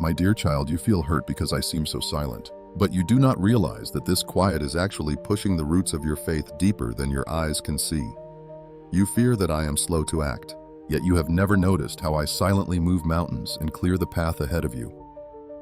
My dear child, you feel hurt because I seem so silent. But you do not realize that this quiet is actually pushing the roots of your faith deeper than your eyes can see. You fear that I am slow to act, yet you have never noticed how I silently move mountains and clear the path ahead of you.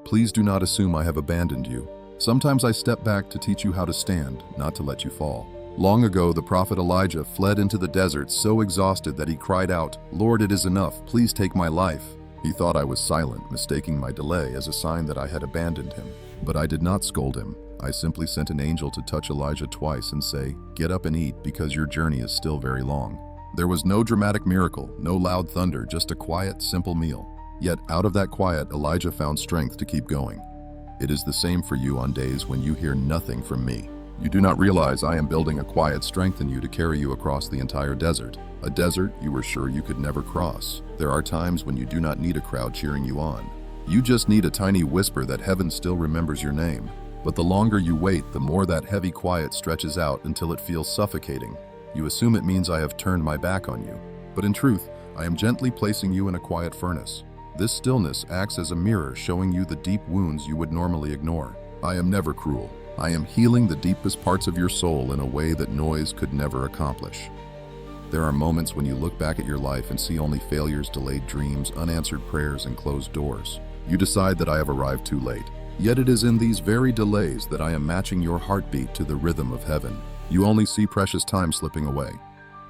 Please do not assume I have abandoned you. Sometimes I step back to teach you how to stand, not to let you fall. Long ago, the prophet Elijah fled into the desert so exhausted that he cried out, "Lord, it is enough, please take my life." He thought I was silent, mistaking my delay as a sign that I had abandoned him. But I did not scold him. I simply sent an angel to touch Elijah twice and say, "Get up and eat, because your journey is still very long." There was no dramatic miracle, no loud thunder, just a quiet, simple meal. Yet out of that quiet, Elijah found strength to keep going. It is the same for you on days when you hear nothing from me. You do not realize I am building a quiet strength in you to carry you across the entire desert. A desert you were sure you could never cross. There are times when you do not need a crowd cheering you on. You just need a tiny whisper that heaven still remembers your name. But the longer you wait, the more that heavy quiet stretches out until it feels suffocating. You assume it means I have turned my back on you. But in truth, I am gently placing you in a quiet furnace. This stillness acts as a mirror showing you the deep wounds you would normally ignore. I am never cruel. I am healing the deepest parts of your soul in a way that noise could never accomplish. There are moments when you look back at your life and see only failures, delayed dreams, unanswered prayers, and closed doors. You decide that I have arrived too late. Yet it is in these very delays that I am matching your heartbeat to the rhythm of heaven. You only see precious time slipping away.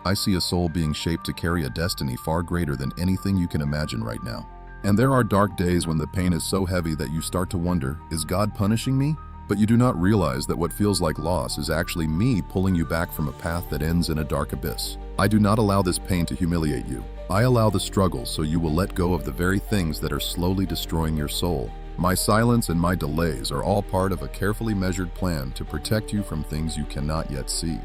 I see a soul being shaped to carry a destiny far greater than anything you can imagine right now. And there are dark days when the pain is so heavy that you start to wonder, is God punishing me? But you do not realize that what feels like loss is actually me pulling you back from a path that ends in a dark abyss. I do not allow this pain to humiliate you. I allow the struggle so you will let go of the very things that are slowly destroying your soul. My silence and my delays are all part of a carefully measured plan to protect you from things you cannot yet see.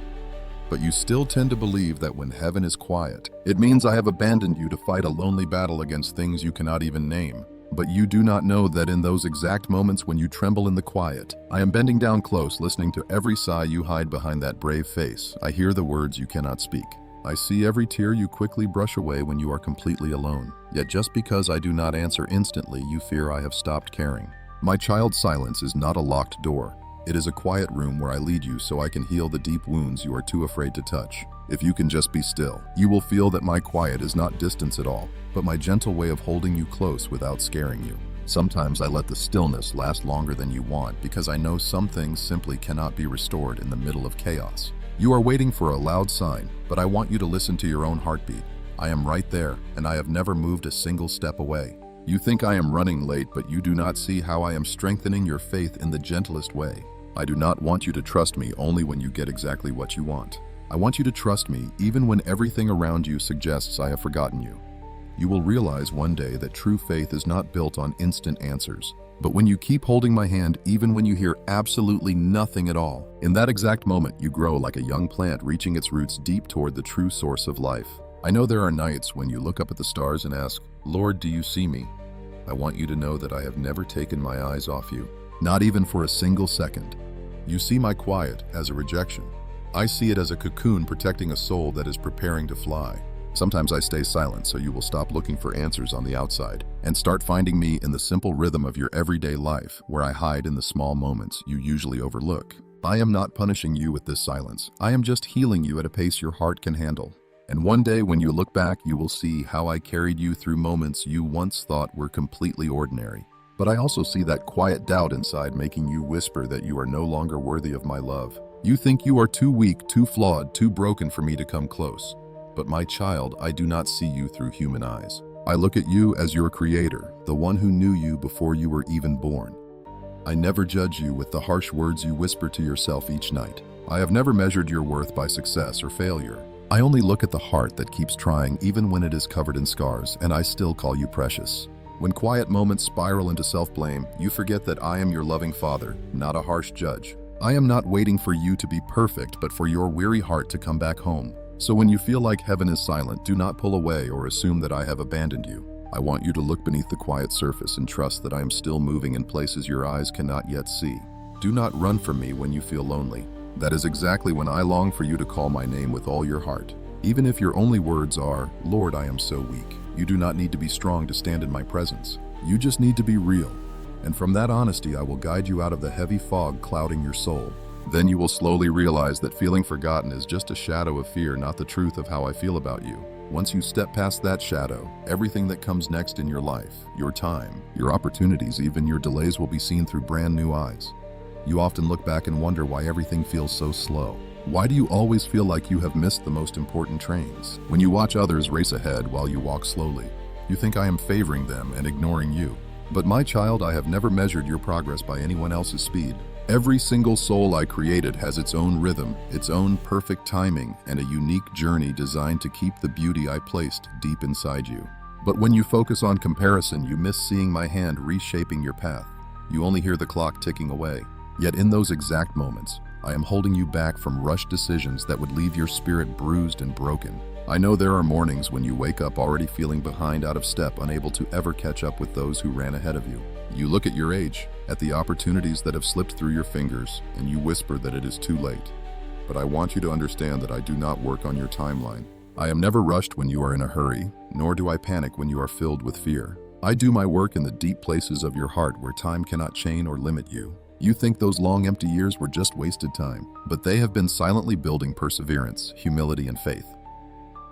But you still tend to believe that when heaven is quiet, it means I have abandoned you to fight a lonely battle against things you cannot even name. But you do not know that in those exact moments when you tremble in the quiet, I am bending down close, listening to every sigh you hide behind that brave face. I hear the words you cannot speak. I see every tear you quickly brush away when you are completely alone. Yet just because I do not answer instantly, you fear I have stopped caring. My child's silence is not a locked door. It is a quiet room where I lead you so I can heal the deep wounds you are too afraid to touch. If you can just be still, you will feel that my quiet is not distance at all, but my gentle way of holding you close without scaring you. Sometimes I let the stillness last longer than you want because I know some things simply cannot be restored in the middle of chaos. You are waiting for a loud sign, but I want you to listen to your own heartbeat. I am right there, and I have never moved a single step away. You think I am running late, but you do not see how I am strengthening your faith in the gentlest way. I do not want you to trust me only when you get exactly what you want. I want you to trust me even when everything around you suggests I have forgotten you. You will realize one day that true faith is not built on instant answers, but when you keep holding my hand even when you hear absolutely nothing at all. In that exact moment, you grow like a young plant reaching its roots deep toward the true source of life. I know there are nights when you look up at the stars and ask, "Lord, do you see me?" I want you to know that I have never taken my eyes off you, not even for a single second. You see my quiet as a rejection. I see it as a cocoon protecting a soul that is preparing to fly. Sometimes I stay silent so you will stop looking for answers on the outside and start finding me in the simple rhythm of your everyday life, where I hide in the small moments you usually overlook. I am not punishing you with this silence. I am just healing you at a pace your heart can handle. And one day when you look back, you will see how I carried you through moments you once thought were completely ordinary. But I also see that quiet doubt inside making you whisper that you are no longer worthy of my love. You think you are too weak, too flawed, too broken for me to come close. But my child, I do not see you through human eyes. I look at you as your creator, the one who knew you before you were even born. I never judge you with the harsh words you whisper to yourself each night. I have never measured your worth by success or failure. I only look at the heart that keeps trying even when it is covered in scars, and I still call you precious. When quiet moments spiral into self-blame, you forget that I am your loving father, not a harsh judge. I am not waiting for you to be perfect, but for your weary heart to come back home. So when you feel like heaven is silent, do not pull away or assume that I have abandoned you. I want you to look beneath the quiet surface and trust that I am still moving in places your eyes cannot yet see. Do not run from me when you feel lonely. That is exactly when I long for you to call my name with all your heart. Even if your only words are, "Lord, I am so weak." You do not need to be strong to stand in my presence. You just need to be real. And from that honesty, I will guide you out of the heavy fog clouding your soul. Then you will slowly realize that feeling forgotten is just a shadow of fear, not the truth of how I feel about you. Once you step past that shadow, everything that comes next in your life, your time, your opportunities, even your delays will be seen through brand new eyes. You often look back and wonder why everything feels so slow. Why do you always feel like you have missed the most important trains? When you watch others race ahead while you walk slowly, you think I am favoring them and ignoring you. But my child, I have never measured your progress by anyone else's speed. Every single soul I created has its own rhythm, its own perfect timing, and a unique journey designed to keep the beauty I placed deep inside you. But when you focus on comparison, you miss seeing my hand reshaping your path. You only hear the clock ticking away. Yet in those exact moments, I am holding you back from rushed decisions that would leave your spirit bruised and broken. I know there are mornings when you wake up already feeling behind, out of step, unable to ever catch up with those who ran ahead of you. You look at your age, at the opportunities that have slipped through your fingers, and you whisper that it is too late. But I want you to understand that I do not work on your timeline. I am never rushed when you are in a hurry, nor do I panic when you are filled with fear. I do my work in the deep places of your heart where time cannot chain or limit you. You think those long empty years were just wasted time, but they have been silently building perseverance, humility, and faith.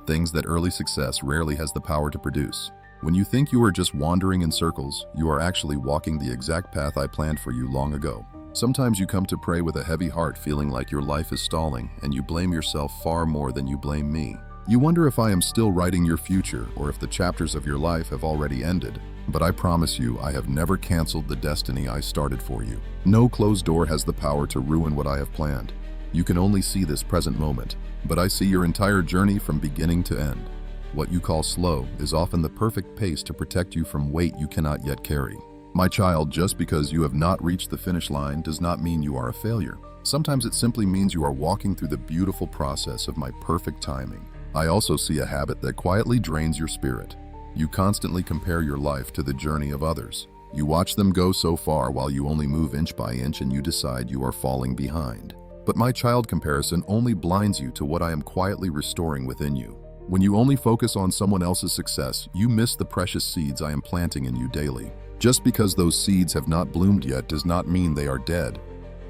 Things that early success rarely has the power to produce. When you think you are just wandering in circles, you are actually walking the exact path I planned for you long ago. Sometimes you come to pray with a heavy heart, feeling like your life is stalling, and you blame yourself far more than you blame me. You wonder if I am still writing your future, or if the chapters of your life have already ended. But I promise you, I have never canceled the destiny I started for you. No closed door has the power to ruin what I have planned. You can only see this present moment, but I see your entire journey from beginning to end. What you call slow is often the perfect pace to protect you from weight you cannot yet carry. My child, just because you have not reached the finish line does not mean you are a failure. Sometimes it simply means you are walking through the beautiful process of my perfect timing. I also see a habit that quietly drains your spirit. You constantly compare your life to the journey of others. You watch them go so far while you only move inch by inch, and you decide you are falling behind. But my child, comparison only blinds you to what I am quietly restoring within you. When you only focus on someone else's success, you miss the precious seeds I am planting in you daily. Just because those seeds have not bloomed yet does not mean they are dead.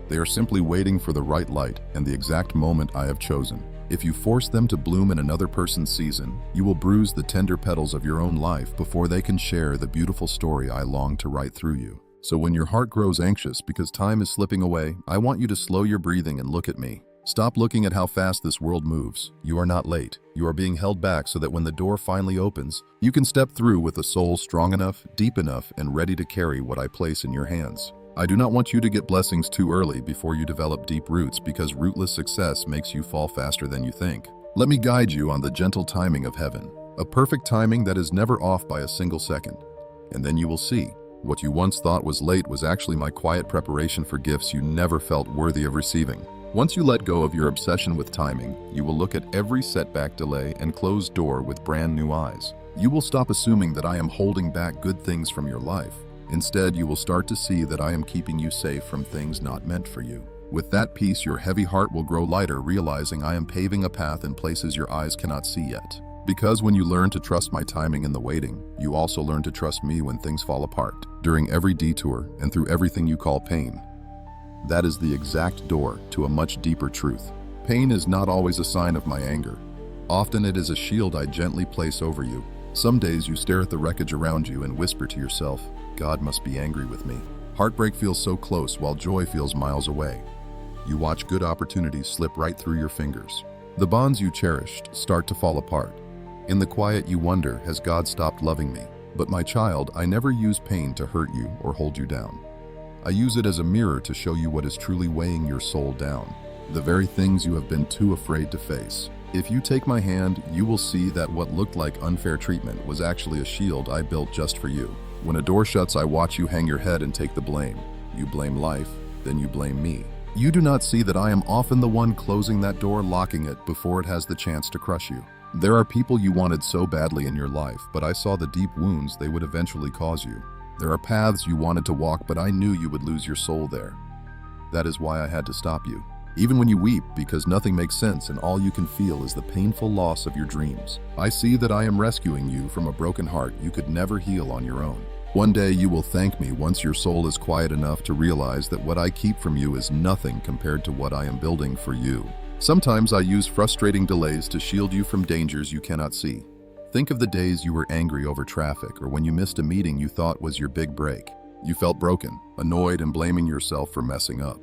They are simply waiting for the right light and the exact moment I have chosen. If you force them to bloom in another person's season, you will bruise the tender petals of your own life before they can share the beautiful story I long to write through you. So when your heart grows anxious because time is slipping away, I want you to slow your breathing and look at me. Stop looking at how fast this world moves. You are not late. You are being held back so that when the door finally opens, you can step through with a soul strong enough, deep enough, and ready to carry what I place in your hands. I do not want you to get blessings too early before you develop deep roots, because rootless success makes you fall faster than you think. Let me guide you on the gentle timing of heaven, a perfect timing that is never off by a single second. And then you will see. What you once thought was late was actually my quiet preparation for gifts you never felt worthy of receiving. Once you let go of your obsession with timing, you will look at every setback, delay, and closed door with brand new eyes. You will stop assuming that I am holding back good things from your life. Instead, you will start to see that I am keeping you safe from things not meant for you. With that peace, your heavy heart will grow lighter, realizing I am paving a path in places your eyes cannot see yet. Because when you learn to trust my timing in the waiting, you also learn to trust me when things fall apart, during every detour and through everything you call pain. That is the exact door to a much deeper truth. Pain is not always a sign of my anger. Often it is a shield I gently place over you. Some days you stare at the wreckage around you and whisper to yourself, God must be angry with me. Heartbreak feels so close while joy feels miles away. You watch good opportunities slip right through your fingers. The bonds you cherished start to fall apart. In the quiet you wonder, has God stopped loving me? But my child, I never use pain to hurt you or hold you down. I use it as a mirror to show you what is truly weighing your soul down, the very things you have been too afraid to face. If you take my hand, you will see that what looked like unfair treatment was actually a shield I built just for you. When a door shuts, I watch you hang your head and take the blame. You blame life, then you blame me. You do not see that I am often the one closing that door, locking it before it has the chance to crush you. There are people you wanted so badly in your life, but I saw the deep wounds they would eventually cause you. There are paths you wanted to walk, but I knew you would lose your soul there. That is why I had to stop you. Even when you weep because nothing makes sense and all you can feel is the painful loss of your dreams, I see that I am rescuing you from a broken heart you could never heal on your own. One day you will thank me once your soul is quiet enough to realize that what I keep from you is nothing compared to what I am building for you. Sometimes I use frustrating delays to shield you from dangers you cannot see. Think of the days you were angry over traffic or when you missed a meeting you thought was your big break. You felt broken, annoyed, and blaming yourself for messing up.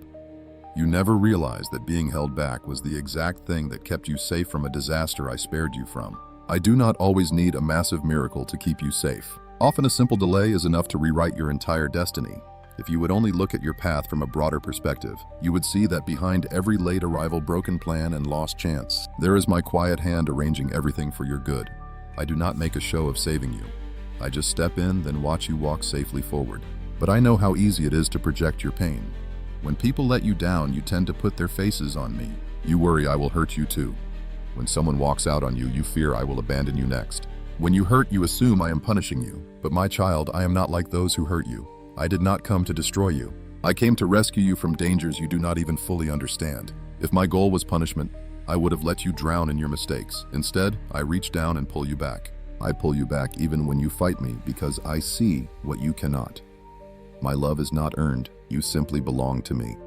You never realized that being held back was the exact thing that kept you safe from a disaster I spared you from. I do not always need a massive miracle to keep you safe. Often a simple delay is enough to rewrite your entire destiny. If you would only look at your path from a broader perspective, you would see that behind every late arrival, broken plan, and lost chance, there is my quiet hand arranging everything for your good. I do not make a show of saving you. I just step in, then watch you walk safely forward. But I know how easy it is to project your pain. When people let you down, you tend to put their faces on me. You worry I will hurt you too. When someone walks out on you, you fear I will abandon you next. When you hurt, you assume I am punishing you. But my child, I am not like those who hurt you. I did not come to destroy you. I came to rescue you from dangers you do not even fully understand. If my goal was punishment, I would have let you drown in your mistakes. Instead, I reach down and pull you back. I pull you back even when you fight me because I see what you cannot. My love is not earned, you simply belong to me.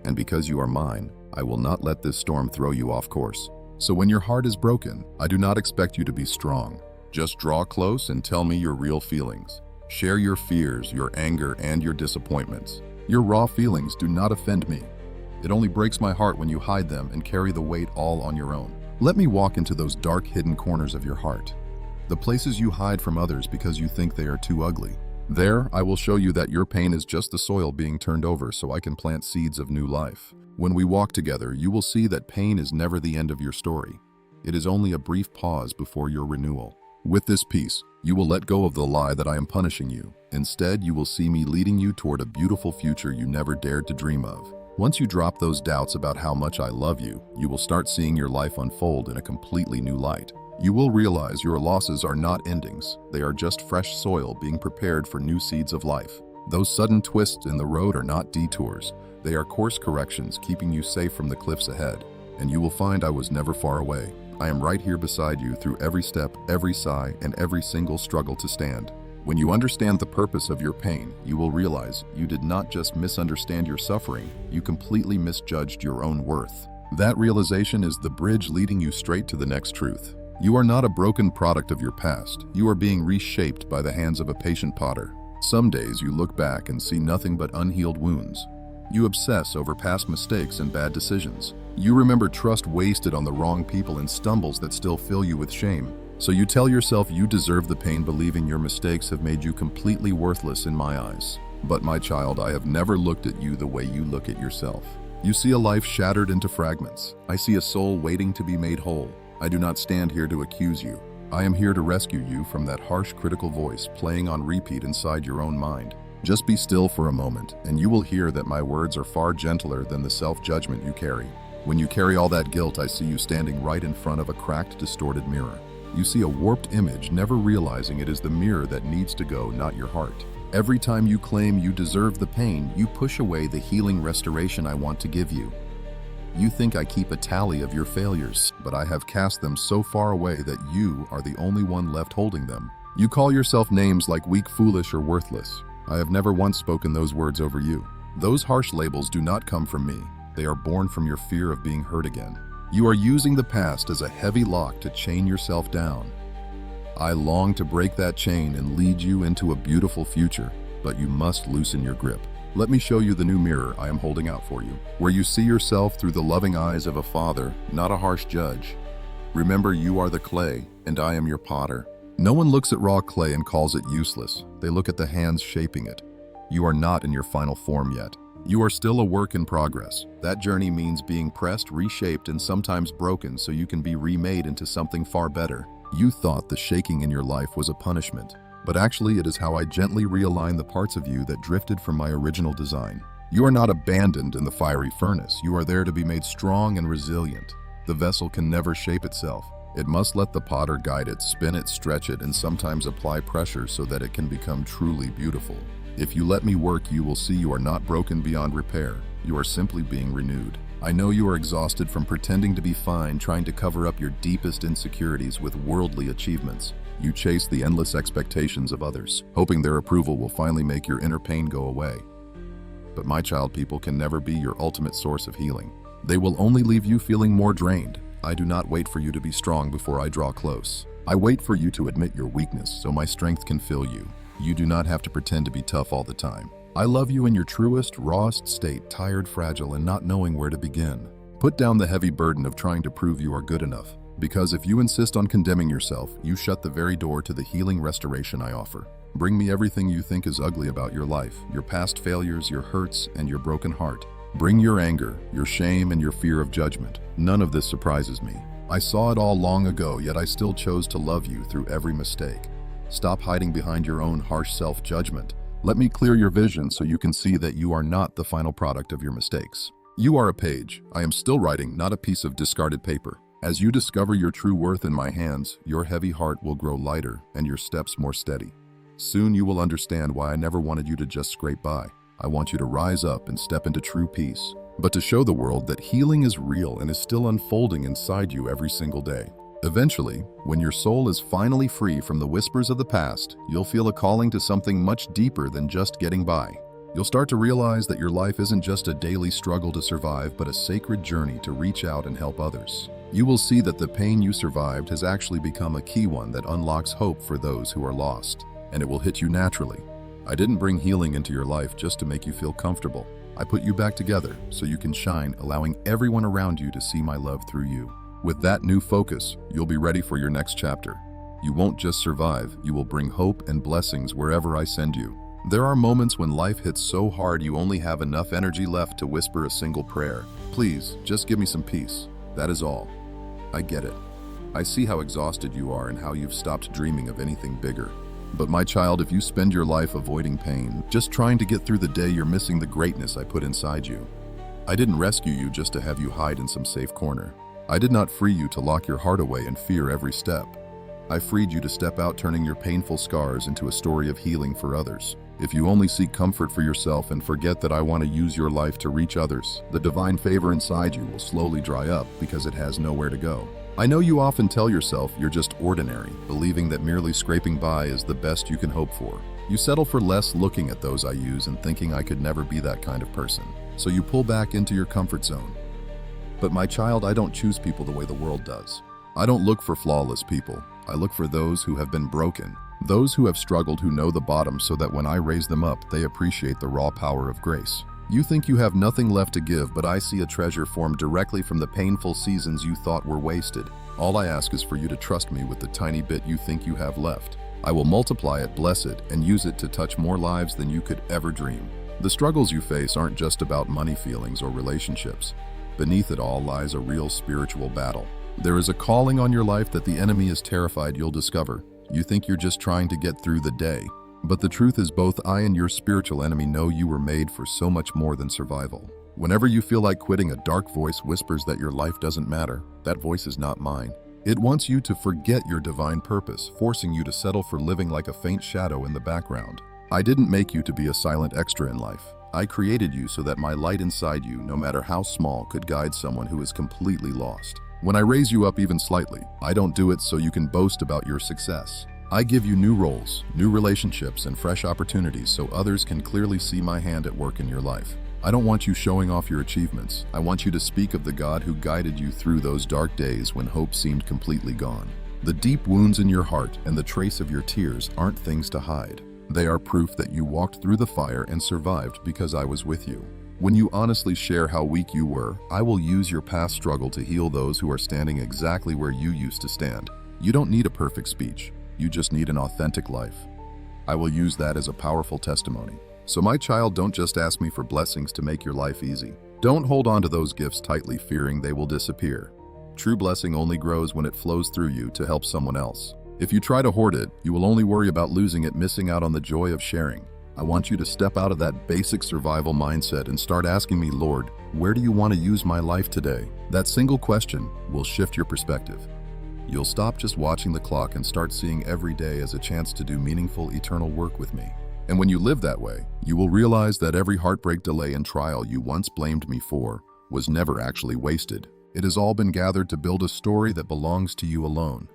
And because you are mine, I will not let this storm throw you off course. So when your heart is broken, I do not expect you to be strong. Just draw close and tell me your real feelings. Share your fears, your anger, and your disappointments. Your raw feelings do not offend me. It only breaks my heart when you hide them and carry the weight all on your own. Let me walk into those dark, hidden corners of your heart. The places you hide from others because you think they are too ugly. There, I will show you that your pain is just the soil being turned over so I can plant seeds of new life. When we walk together, you will see that pain is never the end of your story. It is only a brief pause before your renewal. With this peace, you will let go of the lie that I am punishing you. Instead, you will see me leading you toward a beautiful future you never dared to dream of. Once you drop those doubts about how much I love you, you will start seeing your life unfold in a completely new light. You will realize your losses are not endings. They are just fresh soil being prepared for new seeds of life. Those sudden twists in the road are not detours. They are course corrections keeping you safe from the cliffs ahead. And you will find I was never far away. I am right here beside you through every step, every sigh, and every single struggle to stand. When you understand the purpose of your pain, you will realize you did not just misunderstand your suffering, you completely misjudged your own worth. That realization is the bridge leading you straight to the next truth. You are not a broken product of your past. You are being reshaped by the hands of a patient potter. Some days you look back and see nothing but unhealed wounds. You obsess over past mistakes and bad decisions. You remember trust wasted on the wrong people and stumbles that still fill you with shame. So you tell yourself you deserve the pain, believing your mistakes have made you completely worthless in my eyes. But my child, I have never looked at you the way you look at yourself. You see a life shattered into fragments. I see a soul waiting to be made whole. I do not stand here to accuse you. I am here to rescue you from that harsh, critical voice playing on repeat inside your own mind. Just be still for a moment, and you will hear that my words are far gentler than the self-judgment you carry. When you carry all that guilt, I see you standing right in front of a cracked, distorted mirror. You see a warped image, never realizing it is the mirror that needs to go, not your heart. Every time you claim you deserve the pain, you push away the healing restoration I want to give you. You think I keep a tally of your failures, but I have cast them so far away that you are the only one left holding them. You call yourself names like weak, foolish, or worthless. I have never once spoken those words over you. Those harsh labels do not come from me. They are born from your fear of being hurt again. You are using the past as a heavy lock to chain yourself down. I long to break that chain and lead you into a beautiful future, but you must loosen your grip. Let me show you the new mirror I am holding out for you, where you see yourself through the loving eyes of a father, not a harsh judge. Remember, you are the clay, and I am your potter. No one looks at raw clay and calls it useless. They look at the hands shaping it. You are not in your final form yet. You are still a work in progress. That journey means being pressed, reshaped, and sometimes broken so you can be remade into something far better. You thought the shaking in your life was a punishment, but actually it is how I gently realign the parts of you that drifted from my original design. You are not abandoned in the fiery furnace. You are there to be made strong and resilient. The vessel can never shape itself. It must let the potter guide it, spin it, stretch it, and sometimes apply pressure so that it can become truly beautiful. If you let me work, you will see you are not broken beyond repair. You are simply being renewed. I know you are exhausted from pretending to be fine, trying to cover up your deepest insecurities with worldly achievements. You chase the endless expectations of others, hoping their approval will finally make your inner pain go away. But my child, people can never be your ultimate source of healing. They will only leave you feeling more drained. I do not wait for you to be strong before I draw close. I wait for you to admit your weakness so my strength can fill you. You do not have to pretend to be tough all the time. I love you in your truest, rawest state, tired, fragile, and not knowing where to begin. Put down the heavy burden of trying to prove you are good enough, because if you insist on condemning yourself, you shut the very door to the healing restoration I offer. Bring me everything you think is ugly about your life, your past failures, your hurts, and your broken heart. Bring your anger, your shame, and your fear of judgment. None of this surprises me. I saw it all long ago, yet I still chose to love you through every mistake. Stop hiding behind your own harsh self-judgment. Let me clear your vision so you can see that you are not the final product of your mistakes. You are a page I am still writing, not a piece of discarded paper. As you discover your true worth in my hands, your heavy heart will grow lighter and your steps more steady. Soon you will understand why I never wanted you to just scrape by. I want you to rise up and step into true peace, but to show the world that healing is real and is still unfolding inside you every single day. Eventually, when your soul is finally free from the whispers of the past, you'll feel a calling to something much deeper than just getting by. You'll start to realize that your life isn't just a daily struggle to survive, but a sacred journey to reach out and help others. You will see that the pain you survived has actually become a key one that unlocks hope for those who are lost, and it will hit you naturally. I didn't bring healing into your life just to make you feel comfortable. I put you back together so you can shine, allowing everyone around you to see my love through you. With that new focus, you'll be ready for your next chapter. You won't just survive, you will bring hope and blessings wherever I send you. There are moments when life hits so hard you only have enough energy left to whisper a single prayer. Please, just give me some peace. That is all. I get it. I see how exhausted you are and how you've stopped dreaming of anything bigger. But my child, if you spend your life avoiding pain, just trying to get through the day, you're missing the greatness I put inside you. I didn't rescue you just to have you hide in some safe corner. I did not free you to lock your heart away and fear every step. I freed you to step out, turning your painful scars into a story of healing for others. If you only seek comfort for yourself and forget that I want to use your life to reach others, the divine favor inside you will slowly dry up because it has nowhere to go. I know you often tell yourself you're just ordinary, believing that merely scraping by is the best you can hope for. You settle for less, looking at those I use and thinking I could never be that kind of person. So you pull back into your comfort zone. But my child, I don't choose people the way the world does. I don't look for flawless people. I look for those who have been broken, those who have struggled, who know the bottom, so that when I raise them up, they appreciate the raw power of grace. You think you have nothing left to give, but I see a treasure formed directly from the painful seasons you thought were wasted. All I ask is for you to trust me with the tiny bit you think you have left. I will multiply it, bless it, and use it to touch more lives than you could ever dream. The struggles you face aren't just about money, feelings, or relationships. Beneath it all lies a real spiritual battle. There is a calling on your life that the enemy is terrified you'll discover. You think you're just trying to get through the day. But the truth is, both I and your spiritual enemy know you were made for so much more than survival. Whenever you feel like quitting, a dark voice whispers that your life doesn't matter. That voice is not mine. It wants you to forget your divine purpose, forcing you to settle for living like a faint shadow in the background. I didn't make you to be a silent extra in life. I created you so that my light inside you, no matter how small, could guide someone who is completely lost. When I raise you up even slightly, I don't do it so you can boast about your success. I give you new roles, new relationships, and fresh opportunities so others can clearly see my hand at work in your life. I don't want you showing off your achievements. I want you to speak of the God who guided you through those dark days when hope seemed completely gone. The deep wounds in your heart and the trace of your tears aren't things to hide. They are proof that you walked through the fire and survived because I was with you. When you honestly share how weak you were, I will use your past struggle to heal those who are standing exactly where you used to stand. You don't need a perfect speech. You just need an authentic life. I will use that as a powerful testimony. So my child, don't just ask me for blessings to make your life easy. Don't hold on to those gifts tightly, fearing they will disappear. True blessing only grows when it flows through you to help someone else. If you try to hoard it, you will only worry about losing it, missing out on the joy of sharing. I want you to step out of that basic survival mindset and start asking me, Lord, where do you want to use my life today? That single question will shift your perspective. You'll stop just watching the clock and start seeing every day as a chance to do meaningful, eternal work with me. And when you live that way, you will realize that every heartbreak, delay, and trial you once blamed me for was never actually wasted. It has all been gathered to build a story that belongs to you alone.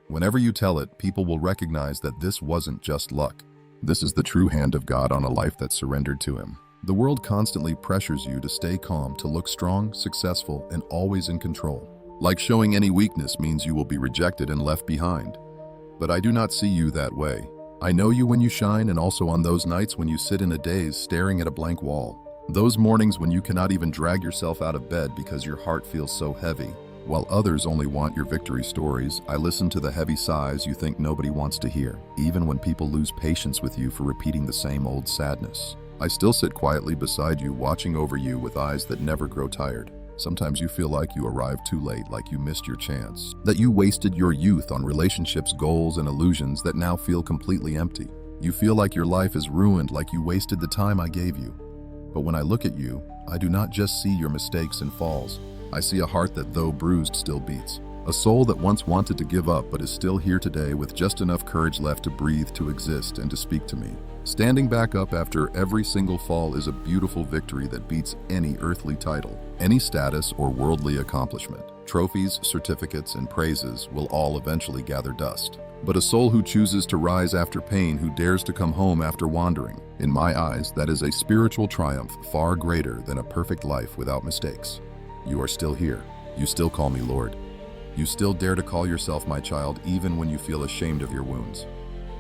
Whenever you tell it, people will recognize that this wasn't just luck. This is the true hand of God on a life that's surrendered to Him. The world constantly pressures you to stay calm, to look strong, successful, and always in control. Like showing any weakness means you will be rejected and left behind. But I do not see you that way. I know you when you shine, and also on those nights when you sit in a daze staring at a blank wall. Those mornings when you cannot even drag yourself out of bed because your heart feels so heavy. While others only want your victory stories, I listen to the heavy sighs you think nobody wants to hear, even when people lose patience with you for repeating the same old sadness. I still sit quietly beside you, watching over you with eyes that never grow tired. Sometimes you feel like you arrived too late, like you missed your chance, that you wasted your youth on relationships, goals, and illusions that now feel completely empty. You feel like your life is ruined, like you wasted the time I gave you. But when I look at you, I do not just see your mistakes and falls. I see a heart that, though bruised, still beats. A soul that once wanted to give up but is still here today with just enough courage left to breathe, to exist, and to speak to me. Standing back up after every single fall is a beautiful victory that beats any earthly title, any status or worldly accomplishment. Trophies, certificates, and praises will all eventually gather dust. But a soul who chooses to rise after pain, who dares to come home after wandering, in my eyes, that is a spiritual triumph far greater than a perfect life without mistakes. You are still here. You still call me Lord. You still dare to call yourself my child even when you feel ashamed of your wounds.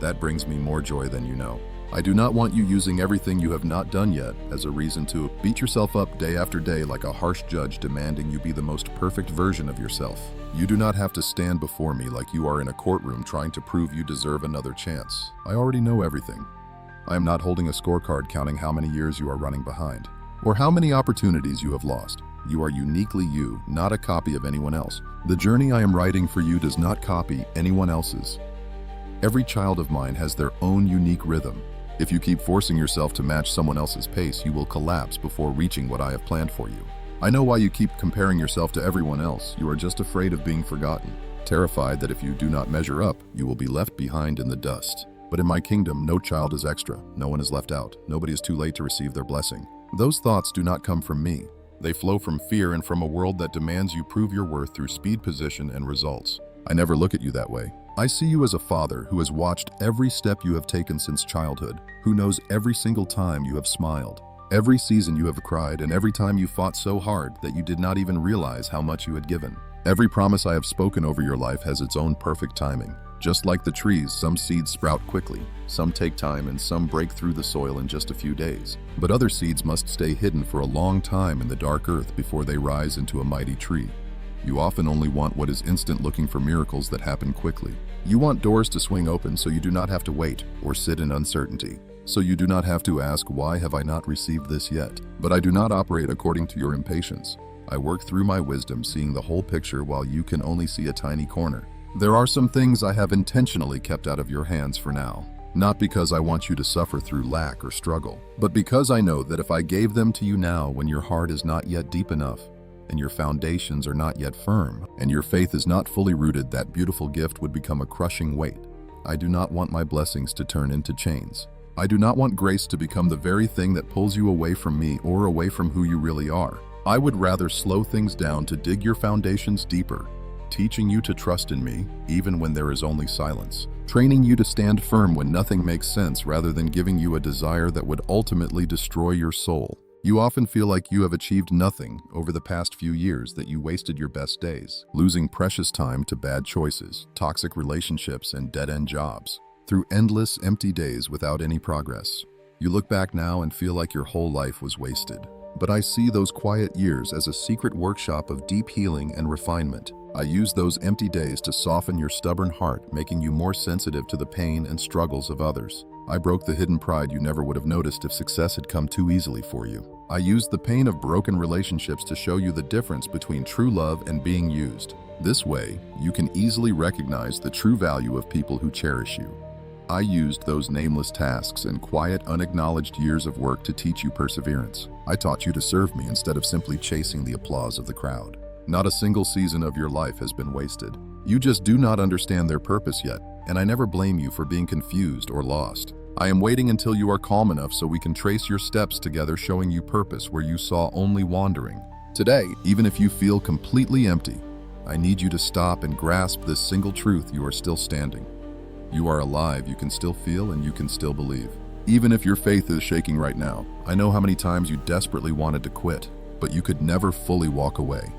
That brings me more joy than you know. I do not want you using everything you have not done yet as a reason to beat yourself up day after day like a harsh judge demanding you be the most perfect version of yourself. You do not have to stand before me like you are in a courtroom trying to prove you deserve another chance. I already know everything. I am not holding a scorecard counting how many years you are running behind, or how many opportunities you have lost. You are uniquely you, not a copy of anyone else. The journey I am writing for you does not copy anyone else's. Every child of mine has their own unique rhythm. If you keep forcing yourself to match someone else's pace, you will collapse before reaching what I have planned for you. I know why you keep comparing yourself to everyone else. You are just afraid of being forgotten, terrified that if you do not measure up, you will be left behind in the dust. But in my kingdom, no child is extra. No one is left out. Nobody is too late to receive their blessing. Those thoughts do not come from me. They flow from fear and from a world that demands you prove your worth through speed, position, and results. I never look at you that way. I see you as a father who has watched every step you have taken since childhood, who knows every single time you have smiled, every season you have cried, and every time you fought so hard that you did not even realize how much you had given. Every promise I have spoken over your life has its own perfect timing. Just like the trees, some seeds sprout quickly, some take time, and some break through the soil in just a few days. But other seeds must stay hidden for a long time in the dark earth before they rise into a mighty tree. You often only want what is instant, looking for miracles that happen quickly. You want doors to swing open so you do not have to wait or sit in uncertainty. So you do not have to ask, why have I not received this yet? But I do not operate according to your impatience. I work through my wisdom, seeing the whole picture while you can only see a tiny corner. There are some things I have intentionally kept out of your hands for now. Not because I want you to suffer through lack or struggle, but because I know that if I gave them to you now when your heart is not yet deep enough, and your foundations are not yet firm, and your faith is not fully rooted, that beautiful gift would become a crushing weight. I do not want my blessings to turn into chains. I do not want grace to become the very thing that pulls you away from me or away from who you really are. I would rather slow things down to dig your foundations deeper, teaching you to trust in me even when there is only silence, training you to stand firm when nothing makes sense rather than giving you a desire that would ultimately destroy your soul. You often feel like you have achieved nothing over the past few years, that you wasted your best days, losing precious time to bad choices, toxic relationships, and dead-end jobs, through endless, empty days without any progress. You look back now and feel like your whole life was wasted. But I see those quiet years as a secret workshop of deep healing and refinement. I use those empty days to soften your stubborn heart, making you more sensitive to the pain and struggles of others. I broke the hidden pride you never would have noticed if success had come too easily for you. I used the pain of broken relationships to show you the difference between true love and being used. This way, you can easily recognize the true value of people who cherish you. I used those nameless tasks and quiet, unacknowledged years of work to teach you perseverance. I taught you to serve me instead of simply chasing the applause of the crowd. Not a single season of your life has been wasted. You just do not understand their purpose yet, and I never blame you for being confused or lost. I am waiting until you are calm enough so we can trace your steps together, showing you purpose where you saw only wandering. Today, even if you feel completely empty, I need you to stop and grasp this single truth: you are still standing. You are alive, you can still feel, and you can still believe. Even if your faith is shaking right now, I know how many times you desperately wanted to quit, but you could never fully walk away.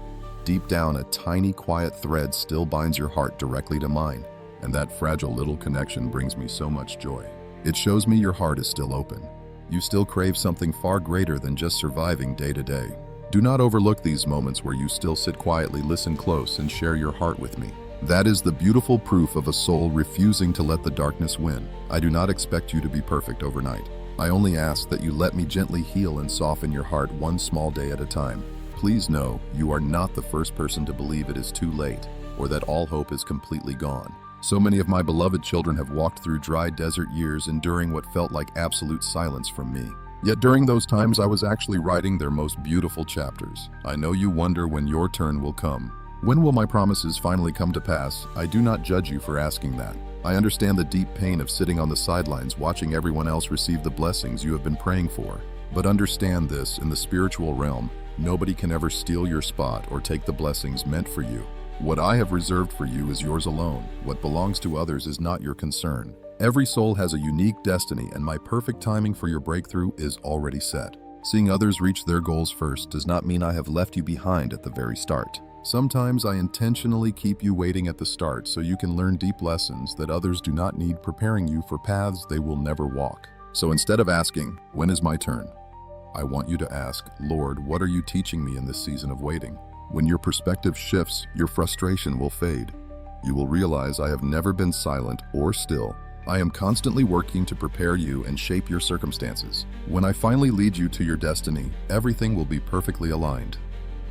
Deep down, a tiny, quiet thread still binds your heart directly to mine, and that fragile little connection brings me so much joy. It shows me your heart is still open. You still crave something far greater than just surviving day to day. Do not overlook these moments where you still sit quietly, listen close, and share your heart with me. That is the beautiful proof of a soul refusing to let the darkness win. I do not expect you to be perfect overnight. I only ask that you let me gently heal and soften your heart one small day at a time. Please know, you are not the first person to believe it is too late, or that all hope is completely gone. So many of my beloved children have walked through dry desert years, enduring what felt like absolute silence from me. Yet during those times, I was actually writing their most beautiful chapters. I know you wonder when your turn will come. When will my promises finally come to pass? I do not judge you for asking that. I understand the deep pain of sitting on the sidelines watching everyone else receive the blessings you have been praying for. But understand this, in the spiritual realm, nobody can ever steal your spot or take the blessings meant for you. What I have reserved for you is yours alone. What belongs to others is not your concern. Every soul has a unique destiny, and my perfect timing for your breakthrough is already set. Seeing others reach their goals first does not mean I have left you behind at the very start. Sometimes I intentionally keep you waiting at the start so you can learn deep lessons that others do not need, preparing you for paths they will never walk. So instead of asking, "When is my turn?" I want you to ask, "Lord, what are you teaching me in this season of waiting?" When your perspective shifts, your frustration will fade. You will realize I have never been silent or still. I am constantly working to prepare you and shape your circumstances. When I finally lead you to your destiny, everything will be perfectly aligned.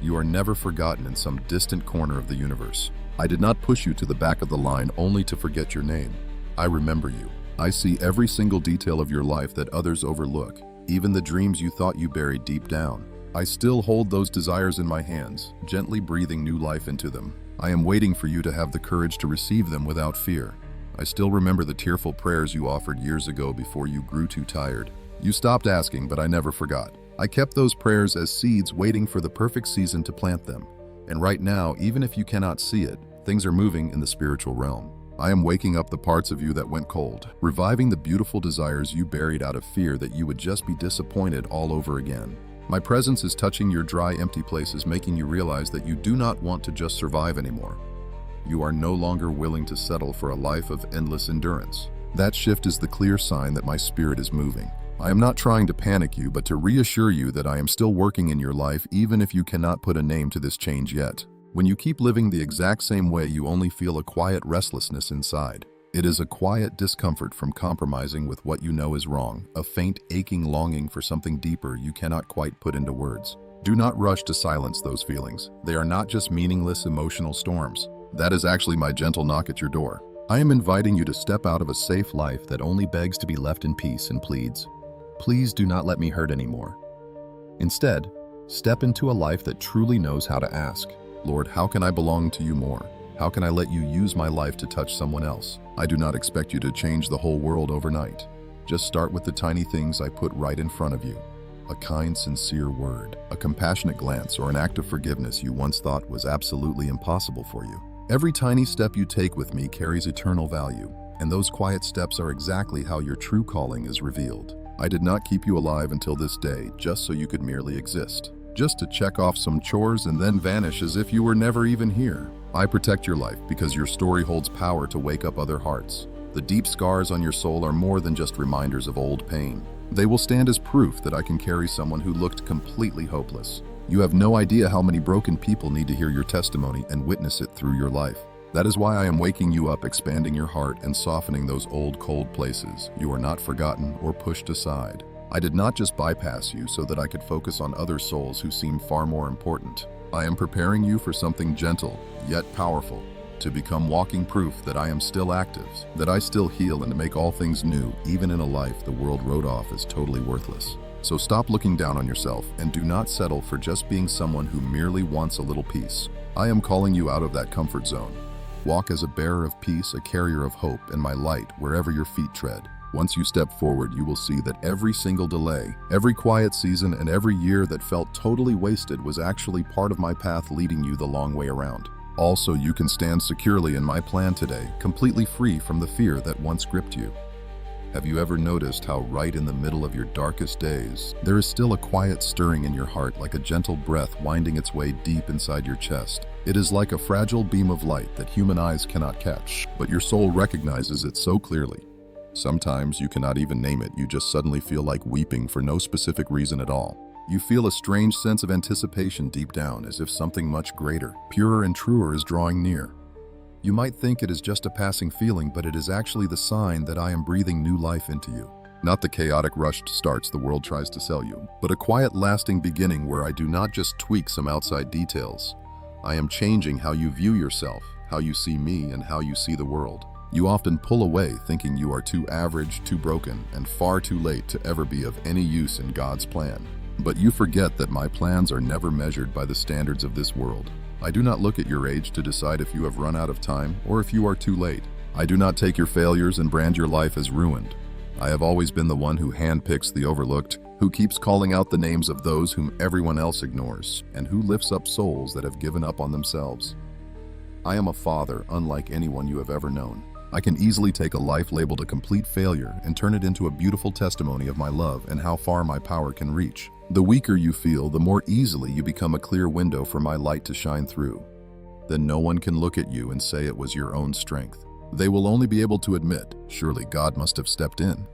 You are never forgotten in some distant corner of the universe. I did not push you to the back of the line only to forget your name. I remember you. I see every single detail of your life that others overlook, even the dreams you thought you buried deep down. I still hold those desires in my hands, gently breathing new life into them. I am waiting for you to have the courage to receive them without fear. I still remember the tearful prayers you offered years ago before you grew too tired. You stopped asking, but I never forgot. I kept those prayers as seeds waiting for the perfect season to plant them. And right now, even if you cannot see it, things are moving in the spiritual realm. I am waking up the parts of you that went cold, reviving the beautiful desires you buried out of fear that you would just be disappointed all over again. My presence is touching your dry, empty places, making you realize that you do not want to just survive anymore. You are no longer willing to settle for a life of endless endurance. That shift is the clear sign that my spirit is moving. I am not trying to panic you, but to reassure you that I am still working in your life, even if you cannot put a name to this change yet. When you keep living the exact same way, you only feel a quiet restlessness inside. It is a quiet discomfort from compromising with what you know is wrong, a faint, aching longing for something deeper you cannot quite put into words. Do not rush to silence those feelings. They are not just meaningless emotional storms. That is actually my gentle knock at your door. I am inviting you to step out of a safe life that only begs to be left in peace and pleads, "Please do not let me hurt anymore." Instead, step into a life that truly knows how to ask, "Lord, how can I belong to you more? How can I let you use my life to touch someone else?" I do not expect you to change the whole world overnight. Just start with the tiny things I put right in front of you. A kind, sincere word, a compassionate glance, or an act of forgiveness you once thought was absolutely impossible for you. Every tiny step you take with me carries eternal value, and those quiet steps are exactly how your true calling is revealed. I did not keep you alive until this day just so you could merely exist, just to check off some chores and then vanish as if you were never even here. I protect your life because your story holds power to wake up other hearts. The deep scars on your soul are more than just reminders of old pain. They will stand as proof that I can carry someone who looked completely hopeless. You have no idea how many broken people need to hear your testimony and witness it through your life. That is why I am waking you up, expanding your heart, and softening those old, cold places. You are not forgotten or pushed aside. I did not just bypass you so that I could focus on other souls who seem far more important. I am preparing you for something gentle, yet powerful, to become walking proof that I am still active, that I still heal, and to make all things new, even in a life the world wrote off as totally worthless. So stop looking down on yourself and do not settle for just being someone who merely wants a little peace. I am calling you out of that comfort zone. Walk as a bearer of peace, a carrier of hope, and my light wherever your feet tread. Once you step forward, you will see that every single delay, every quiet season, and every year that felt totally wasted was actually part of my path leading you the long way around. Also, you can stand securely in my plan today, completely free from the fear that once gripped you. Have you ever noticed how right in the middle of your darkest days, there is still a quiet stirring in your heart, like a gentle breath winding its way deep inside your chest? It is like a fragile beam of light that human eyes cannot catch, but your soul recognizes it so clearly. Sometimes you cannot even name it, you just suddenly feel like weeping for no specific reason at all. You feel a strange sense of anticipation deep down, as if something much greater, purer and truer is drawing near. You might think it is just a passing feeling, but it is actually the sign that I am breathing new life into you. Not the chaotic rushed starts the world tries to sell you, but a quiet lasting beginning where I do not just tweak some outside details. I am changing how you view yourself, how you see me, and how you see the world. You often pull away thinking you are too average, too broken, and far too late to ever be of any use in God's plan. But you forget that my plans are never measured by the standards of this world. I do not look at your age to decide if you have run out of time or if you are too late. I do not take your failures and brand your life as ruined. I have always been the one who handpicks the overlooked, who keeps calling out the names of those whom everyone else ignores, and who lifts up souls that have given up on themselves. I am a father unlike anyone you have ever known. I can easily take a life labeled a complete failure and turn it into a beautiful testimony of my love and how far my power can reach. The weaker you feel, the more easily you become a clear window for my light to shine through. Then no one can look at you and say it was your own strength. They will only be able to admit, surely God must have stepped in.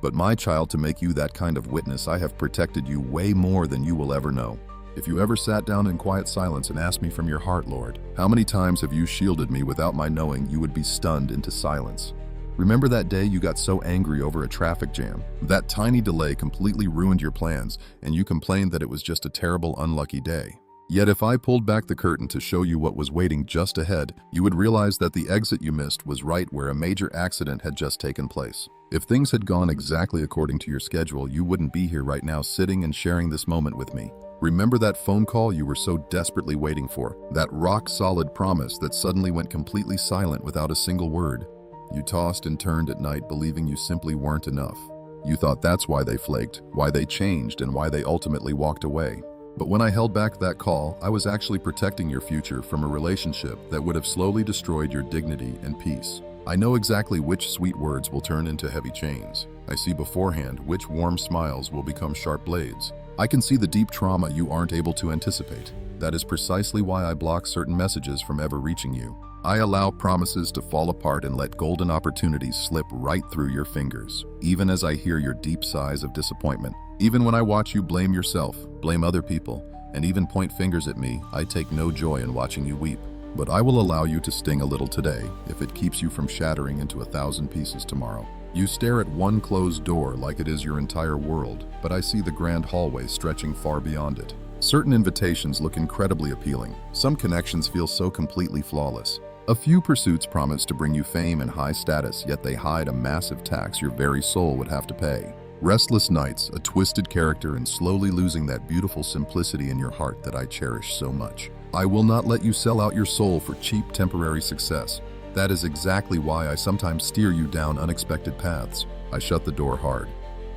But my child, to make you that kind of witness, I have protected you way more than you will ever know. If you ever sat down in quiet silence and asked me from your heart, Lord, how many times have you shielded me without my knowing, you would be stunned into silence. Remember that day you got so angry over a traffic jam? That tiny delay completely ruined your plans, and you complained that it was just a terrible, unlucky day. Yet if I pulled back the curtain to show you what was waiting just ahead, you would realize that the exit you missed was right where a major accident had just taken place. If things had gone exactly according to your schedule, you wouldn't be here right now sitting and sharing this moment with me. Remember that phone call you were so desperately waiting for? That rock-solid promise that suddenly went completely silent without a single word? You tossed and turned at night, believing you simply weren't enough. You thought that's why they flaked, why they changed, and why they ultimately walked away. But when I held back that call, I was actually protecting your future from a relationship that would have slowly destroyed your dignity and peace. I know exactly which sweet words will turn into heavy chains. I see beforehand which warm smiles will become sharp blades. I can see the deep trauma you aren't able to anticipate. That is precisely why I block certain messages from ever reaching you. I allow promises to fall apart and let golden opportunities slip right through your fingers, even as I hear your deep sighs of disappointment. Even when I watch you blame yourself, blame other people, and even point fingers at me, I take no joy in watching you weep. But I will allow you to sting a little today if it keeps you from shattering into 1,000 pieces tomorrow. You stare at one closed door like it is your entire world, but I see the grand hallway stretching far beyond it. Certain invitations look incredibly appealing. Some connections feel so completely flawless. A few pursuits promise to bring you fame and high status, yet they hide a massive tax your very soul would have to pay. Restless nights, a twisted character, and slowly losing that beautiful simplicity in your heart that I cherish so much. I will not let you sell out your soul for cheap temporary success. That is exactly why I sometimes steer you down unexpected paths. I shut the door hard.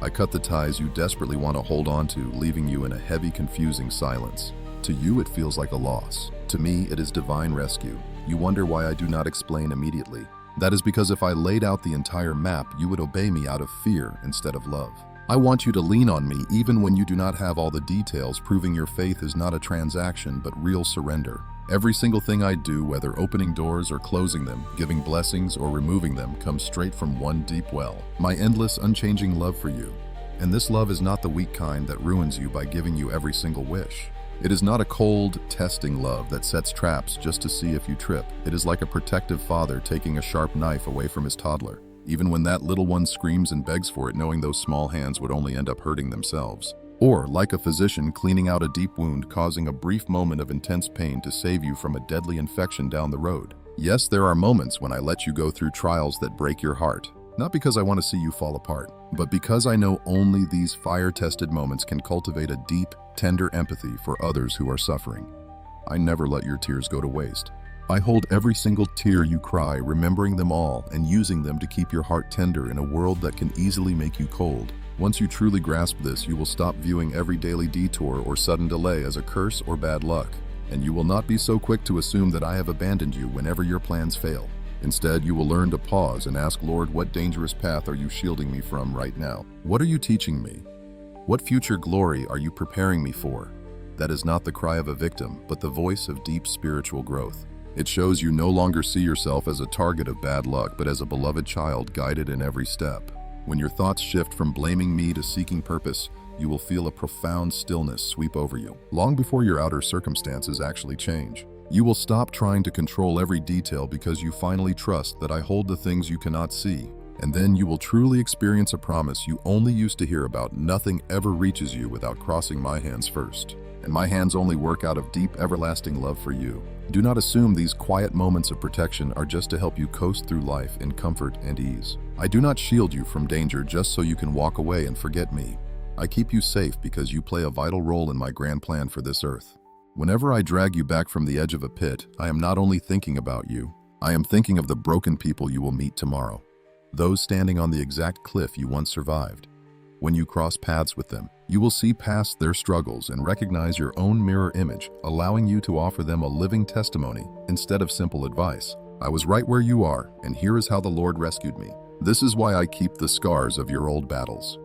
I cut the ties you desperately want to hold on to, leaving you in a heavy, confusing silence. To you, it feels like a loss. To me, it is divine rescue. You wonder why I do not explain immediately. That is because if I laid out the entire map, you would obey me out of fear instead of love. I want you to lean on me even when you do not have all the details, proving your faith is not a transaction but real surrender. Every single thing I do, whether opening doors or closing them, giving blessings or removing them, comes straight from one deep well. My endless, unchanging love for you. And this love is not the weak kind that ruins you by giving you every single wish. It is not a cold, testing love that sets traps just to see if you trip. It is like a protective father taking a sharp knife away from his toddler, even when that little one screams and begs for it, knowing those small hands would only end up hurting themselves. Or like a physician cleaning out a deep wound, causing a brief moment of intense pain to save you from a deadly infection down the road. Yes, there are moments when I let you go through trials that break your heart. Not because I want to see you fall apart, but because I know only these fire-tested moments can cultivate a deep, tender empathy for others who are suffering. I never let your tears go to waste. I hold every single tear you cry, remembering them all and using them to keep your heart tender in a world that can easily make you cold. Once you truly grasp this, you will stop viewing every daily detour or sudden delay as a curse or bad luck. And you will not be so quick to assume that I have abandoned you whenever your plans fail. Instead, you will learn to pause and ask, Lord, what dangerous path are you shielding me from right now? What are you teaching me? What future glory are you preparing me for? That is not the cry of a victim, but the voice of deep spiritual growth. It shows you no longer see yourself as a target of bad luck, but as a beloved child guided in every step. When your thoughts shift from blaming me to seeking purpose, you will feel a profound stillness sweep over you, long before your outer circumstances actually change. You will stop trying to control every detail because you finally trust that I hold the things you cannot see. And then you will truly experience a promise you only used to hear about. Nothing ever reaches you without crossing my hands first. And my hands only work out of deep, everlasting love for you. Do not assume these quiet moments of protection are just to help you coast through life in comfort and ease. I do not shield you from danger just so you can walk away and forget me. I keep you safe because you play a vital role in my grand plan for this earth. Whenever I drag you back from the edge of a pit, I am not only thinking about you, I am thinking of the broken people you will meet tomorrow. Those standing on the exact cliff you once survived. When you cross paths with them, you will see past their struggles and recognize your own mirror image, allowing you to offer them a living testimony instead of simple advice. I was right where you are, and here is how the Lord rescued me. This is why I keep the scars of your old battles.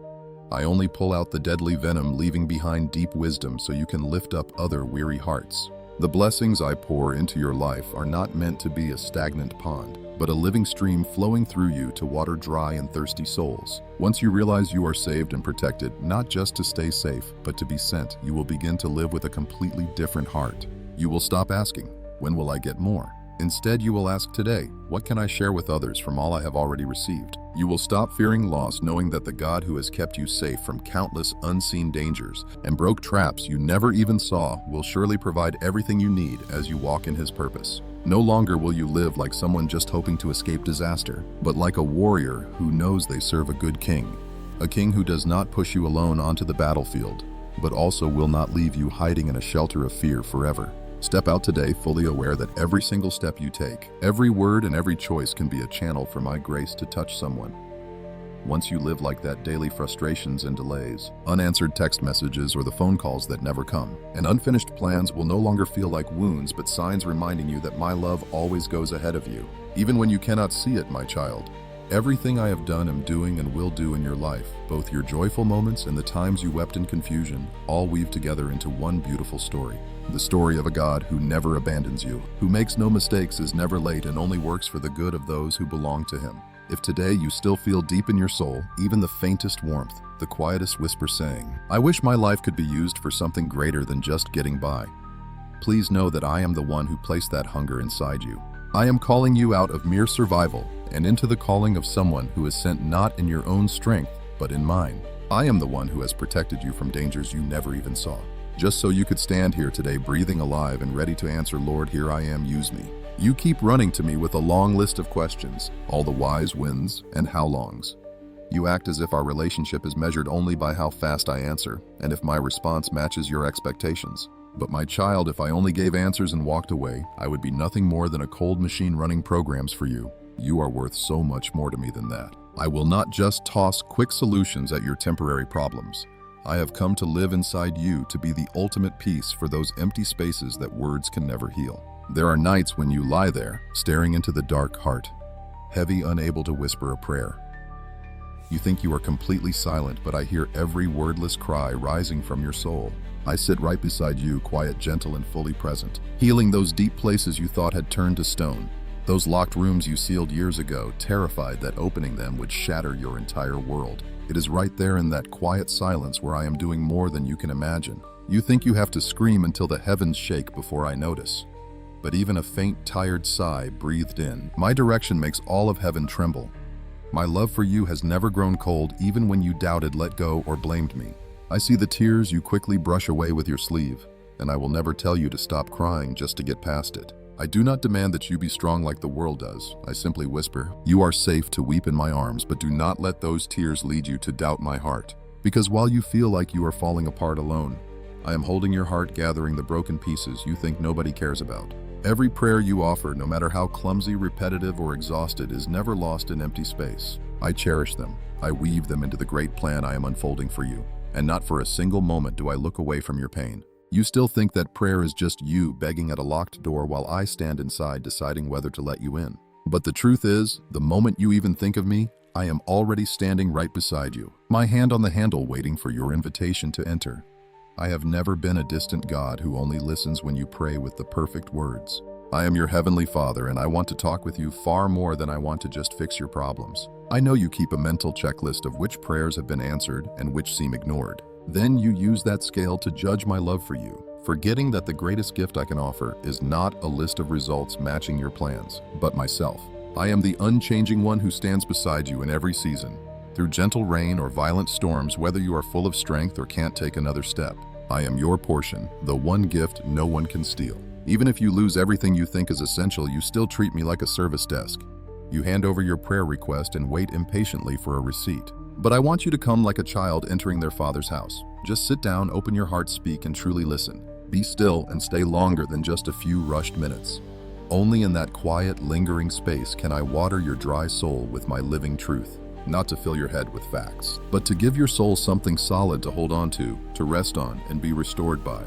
I only pull out the deadly venom, leaving behind deep wisdom so you can lift up other weary hearts. The blessings I pour into your life are not meant to be a stagnant pond, but a living stream flowing through you to water dry and thirsty souls. Once you realize you are saved and protected, not just to stay safe, but to be sent, you will begin to live with a completely different heart. You will stop asking, when will I get more? Instead, you will ask today, what can I share with others from all I have already received? You will stop fearing loss, knowing that the God who has kept you safe from countless unseen dangers and broke traps you never even saw will surely provide everything you need as you walk in his purpose. No longer will you live like someone just hoping to escape disaster, but like a warrior who knows they serve a good king. A king who does not push you alone onto the battlefield, but also will not leave you hiding in a shelter of fear forever. Step out today fully aware that every single step you take, every word and every choice can be a channel for my grace to touch someone. Once you live like that, daily frustrations and delays, unanswered text messages or the phone calls that never come, and unfinished plans will no longer feel like wounds but signs reminding you that my love always goes ahead of you, even when you cannot see it, my child. Everything I have done, am doing, and will do in your life, both your joyful moments and the times you wept in confusion, all weave together into one beautiful story. The story of a God who never abandons you, who makes no mistakes, is never late, and only works for the good of those who belong to him. If today you still feel deep in your soul, even the faintest warmth, the quietest whisper saying, I wish my life could be used for something greater than just getting by, please know that I am the one who placed that hunger inside you. I am calling you out of mere survival and into the calling of someone who is sent not in your own strength, but in mine. I am the one who has protected you from dangers you never even saw, just so you could stand here today breathing alive and ready to answer, Lord, here I am, use me. You keep running to me with a long list of questions, all the whys, whens, and how longs. You act as if our relationship is measured only by how fast I answer, and if my response matches your expectations. But my child, if I only gave answers and walked away, I would be nothing more than a cold machine running programs for you. You are worth so much more to me than that. I will not just toss quick solutions at your temporary problems. I have come to live inside you to be the ultimate peace for those empty spaces that words can never heal. There are nights when you lie there, staring into the dark heart, heavy, unable to whisper a prayer. You think you are completely silent, but I hear every wordless cry rising from your soul. I sit right beside you, quiet, gentle, and fully present, healing those deep places you thought had turned to stone. Those locked rooms you sealed years ago, terrified that opening them would shatter your entire world. It is right there in that quiet silence where I am doing more than you can imagine. You think you have to scream until the heavens shake before I notice. But even a faint, tired sigh breathed in my direction makes all of heaven tremble. My love for you has never grown cold, even when you doubted, let go, or blamed me. I see the tears you quickly brush away with your sleeve, and I will never tell you to stop crying just to get past it. I do not demand that you be strong like the world does. I simply whisper, you are safe to weep in my arms, but do not let those tears lead you to doubt my heart. Because while you feel like you are falling apart alone, I am holding your heart, gathering the broken pieces you think nobody cares about. Every prayer you offer, no matter how clumsy, repetitive, or exhausted, is never lost in empty space. I cherish them. I weave them into the great plan I am unfolding for you. And not for a single moment do I look away from your pain. You still think that prayer is just you begging at a locked door while I stand inside deciding whether to let you in. But the truth is, the moment you even think of me, I am already standing right beside you, my hand on the handle waiting for your invitation to enter. I have never been a distant God who only listens when you pray with the perfect words. I am your heavenly Father, and I want to talk with you far more than I want to just fix your problems. I know you keep a mental checklist of which prayers have been answered and which seem ignored. Then you use that scale to judge my love for you, forgetting that the greatest gift I can offer is not a list of results matching your plans, but myself. I am the unchanging one who stands beside you in every season. Through gentle rain or violent storms, whether you are full of strength or can't take another step, I am your portion, the one gift no one can steal. Even if you lose everything you think is essential, you still treat me like a service desk. You hand over your prayer request and wait impatiently for a receipt. But I want you to come like a child entering their father's house. Just sit down, open your heart, speak, and truly listen. Be still and stay longer than just a few rushed minutes. Only in that quiet, lingering space can I water your dry soul with my living truth. Not to fill your head with facts, but to give your soul something solid to hold on to rest on, and be restored by.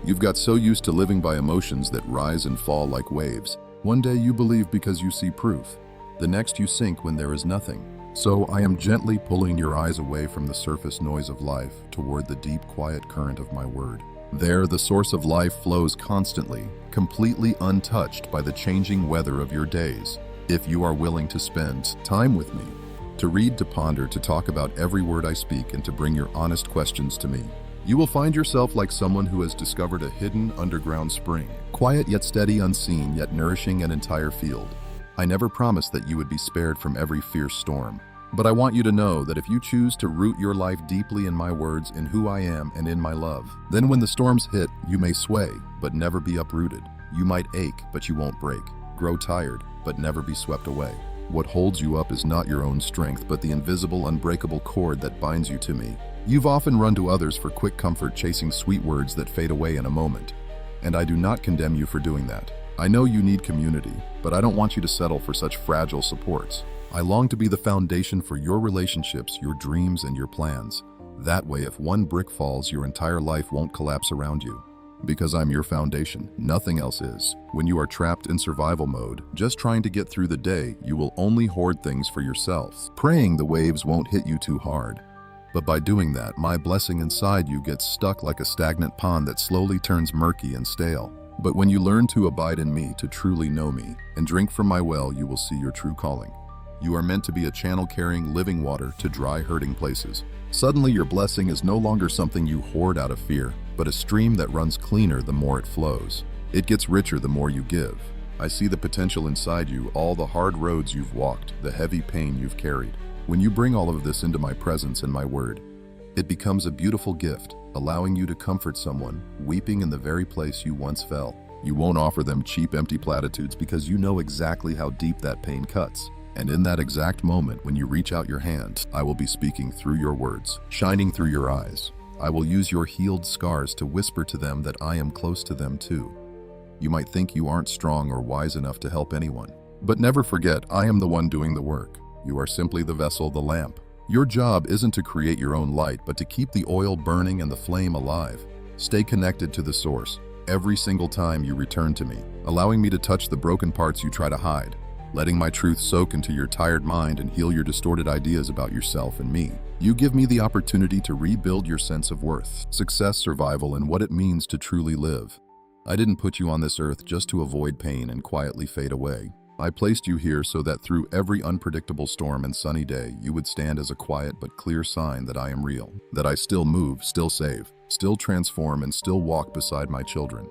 You've got so used to living by emotions that rise and fall like waves. One day you believe because you see proof. The next you sink when there is nothing. So I am gently pulling your eyes away from the surface noise of life toward the deep, quiet current of my word. There, the source of life flows constantly, completely untouched by the changing weather of your days. If you are willing to spend time with me, to read, to ponder, to talk about every word I speak, and to bring your honest questions to me, you will find yourself like someone who has discovered a hidden underground spring, quiet yet steady, unseen yet nourishing an entire field. I never promised that you would be spared from every fierce storm, but I want you to know that if you choose to root your life deeply in my words, in who I am, and in my love, then when the storms hit, you may sway, but never be uprooted. You might ache, but you won't break, grow tired, but never be swept away. What holds you up is not your own strength, but the invisible, unbreakable cord that binds you to me. You've often run to others for quick comfort, chasing sweet words that fade away in a moment. And I do not condemn you for doing that. I know you need community, but I don't want you to settle for such fragile supports. I long to be the foundation for your relationships, your dreams, and your plans. That way, if one brick falls, your entire life won't collapse around you. Because I'm your foundation, nothing else is. When you are trapped in survival mode, just trying to get through the day, you will only hoard things for yourself. Praying the waves won't hit you too hard. But by doing that, my blessing inside you gets stuck like a stagnant pond that slowly turns murky and stale. But when you learn to abide in me, to truly know me, and drink from my well, you will see your true calling. You are meant to be a channel carrying living water to dry, hurting places. Suddenly, your blessing is no longer something you hoard out of fear, but a stream that runs cleaner the more it flows. It gets richer the more you give. I see the potential inside you, all the hard roads you've walked, the heavy pain you've carried. When you bring all of this into my presence and my word, it becomes a beautiful gift, allowing you to comfort someone weeping in the very place you once fell. You won't offer them cheap, empty platitudes because you know exactly how deep that pain cuts. And in that exact moment, when you reach out your hand, I will be speaking through your words, shining through your eyes. I will use your healed scars to whisper to them that I am close to them too. You might think you aren't strong or wise enough to help anyone, but never forget, I am the one doing the work. You are simply the vessel, the lamp. Your job isn't to create your own light, but to keep the oil burning and the flame alive. Stay connected to the source every single time you return to me, allowing me to touch the broken parts you try to hide, letting my truth soak into your tired mind and heal your distorted ideas about yourself and me. You give me the opportunity to rebuild your sense of worth, success, survival, and what it means to truly live. I didn't put you on this earth just to avoid pain and quietly fade away. I placed you here so that through every unpredictable storm and sunny day, you would stand as a quiet but clear sign that I am real, that I still move, still save, still transform, and still walk beside my children.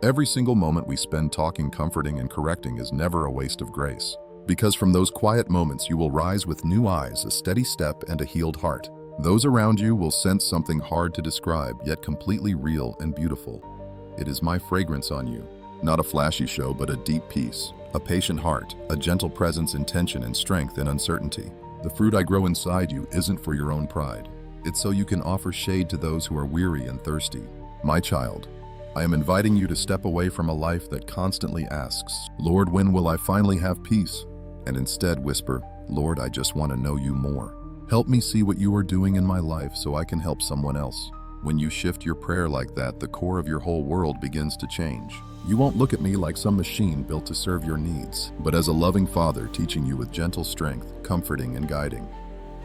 Every single moment we spend talking, comforting, and correcting is never a waste of grace. Because from those quiet moments you will rise with new eyes, a steady step, and a healed heart. Those around you will sense something hard to describe, yet completely real and beautiful. It is my fragrance on you. Not a flashy show, but a deep peace, a patient heart, a gentle presence in tension and strength in uncertainty. The fruit I grow inside you isn't for your own pride. It's so you can offer shade to those who are weary and thirsty. My child, I am inviting you to step away from a life that constantly asks, Lord, when will I finally have peace? And instead whisper, Lord, I just want to know you more. Help me see what you are doing in my life so I can help someone else. When you shift your prayer like that, the core of your whole world begins to change. You won't look at me like some machine built to serve your needs, but as a loving father teaching you with gentle strength, comforting and guiding.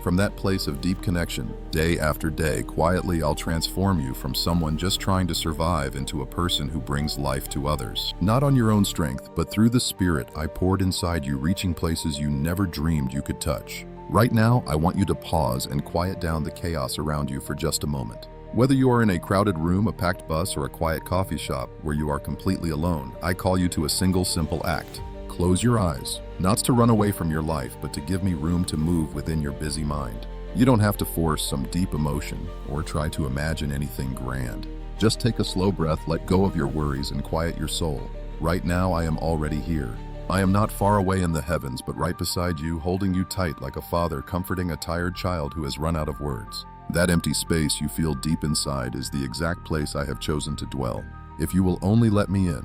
From that place of deep connection, day after day, quietly I'll transform you from someone just trying to survive into a person who brings life to others. Not on your own strength, but through the Spirit I poured inside you, reaching places you never dreamed you could touch. Right now, I want you to pause and quiet down the chaos around you for just a moment. Whether you are in a crowded room, a packed bus, or a quiet coffee shop where you are completely alone, I call you to a single simple act. Close your eyes, not to run away from your life, but to give me room to move within your busy mind. You don't have to force some deep emotion or try to imagine anything grand. Just take a slow breath, let go of your worries, and quiet your soul. Right now, I am already here. I am not far away in the heavens, but right beside you, holding you tight like a father comforting a tired child who has run out of words. That empty space you feel deep inside is the exact place I have chosen to dwell. If you will only let me in.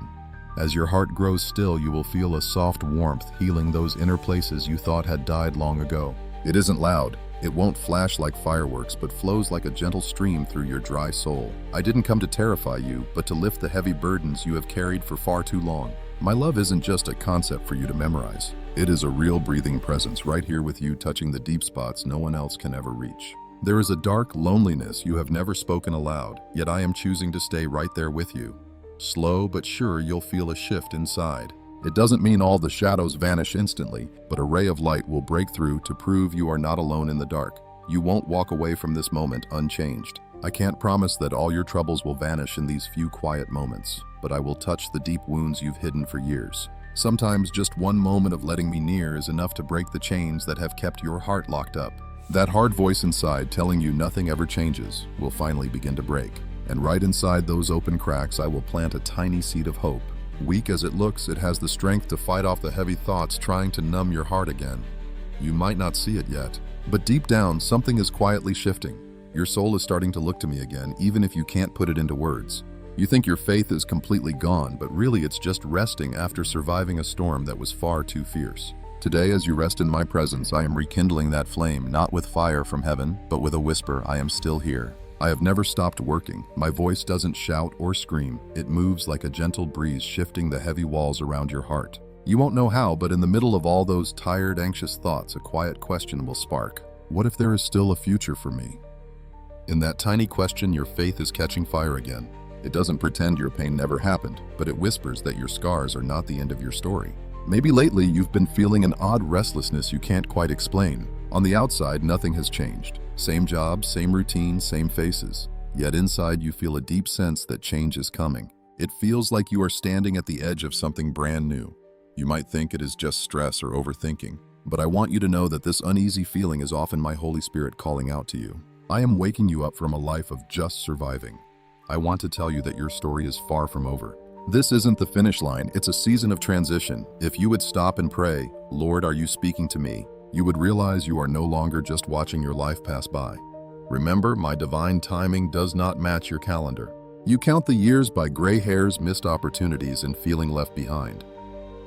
As your heart grows still, you will feel a soft warmth healing those inner places you thought had died long ago. It isn't loud. It won't flash like fireworks, but flows like a gentle stream through your dry soul. I didn't come to terrify you, but to lift the heavy burdens you have carried for far too long. My love isn't just a concept for you to memorize. It is a real breathing presence right here with you, touching the deep spots no one else can ever reach. There is a dark loneliness you have never spoken aloud, yet I am choosing to stay right there with you. Slow but sure, you'll feel a shift inside. It doesn't mean all the shadows vanish instantly, but a ray of light will break through to prove you are not alone in the dark. You won't walk away from this moment unchanged. I can't promise that all your troubles will vanish in these few quiet moments, but I will touch the deep wounds you've hidden for years. Sometimes just one moment of letting me near is enough to break the chains that have kept your heart locked up. That hard voice inside telling you nothing ever changes will finally begin to break. And right inside those open cracks, I will plant a tiny seed of hope. Weak as it looks, it has the strength to fight off the heavy thoughts trying to numb your heart again. You might not see it yet, but deep down, something is quietly shifting. Your soul is starting to look to me again, even if you can't put it into words. You think your faith is completely gone, but really it's just resting after surviving a storm that was far too fierce. Today, as you rest in my presence, I am rekindling that flame, not with fire from heaven, but with a whisper, I am still here. I have never stopped working. My voice doesn't shout or scream. It moves like a gentle breeze, shifting the heavy walls around your heart. You won't know how, but in the middle of all those tired, anxious thoughts, a quiet question will spark. What if there is still a future for me? In that tiny question, your faith is catching fire again. It doesn't pretend your pain never happened, but it whispers that your scars are not the end of your story. Maybe lately you've been feeling an odd restlessness you can't quite explain. On the outside, nothing has changed. Same job, same routine, same faces. Yet inside you feel a deep sense that change is coming. It feels like you are standing at the edge of something brand new. You might think it is just stress or overthinking, but I want you to know that this uneasy feeling is often my Holy Spirit calling out to you. I am waking you up from a life of just surviving. I want to tell you that your story is far from over. This isn't the finish line, it's a season of transition. If you would stop and pray, Lord, are you speaking to me? You would realize you are no longer just watching your life pass by. Remember, my divine timing does not match your calendar. You count the years by gray hairs, missed opportunities, and feeling left behind.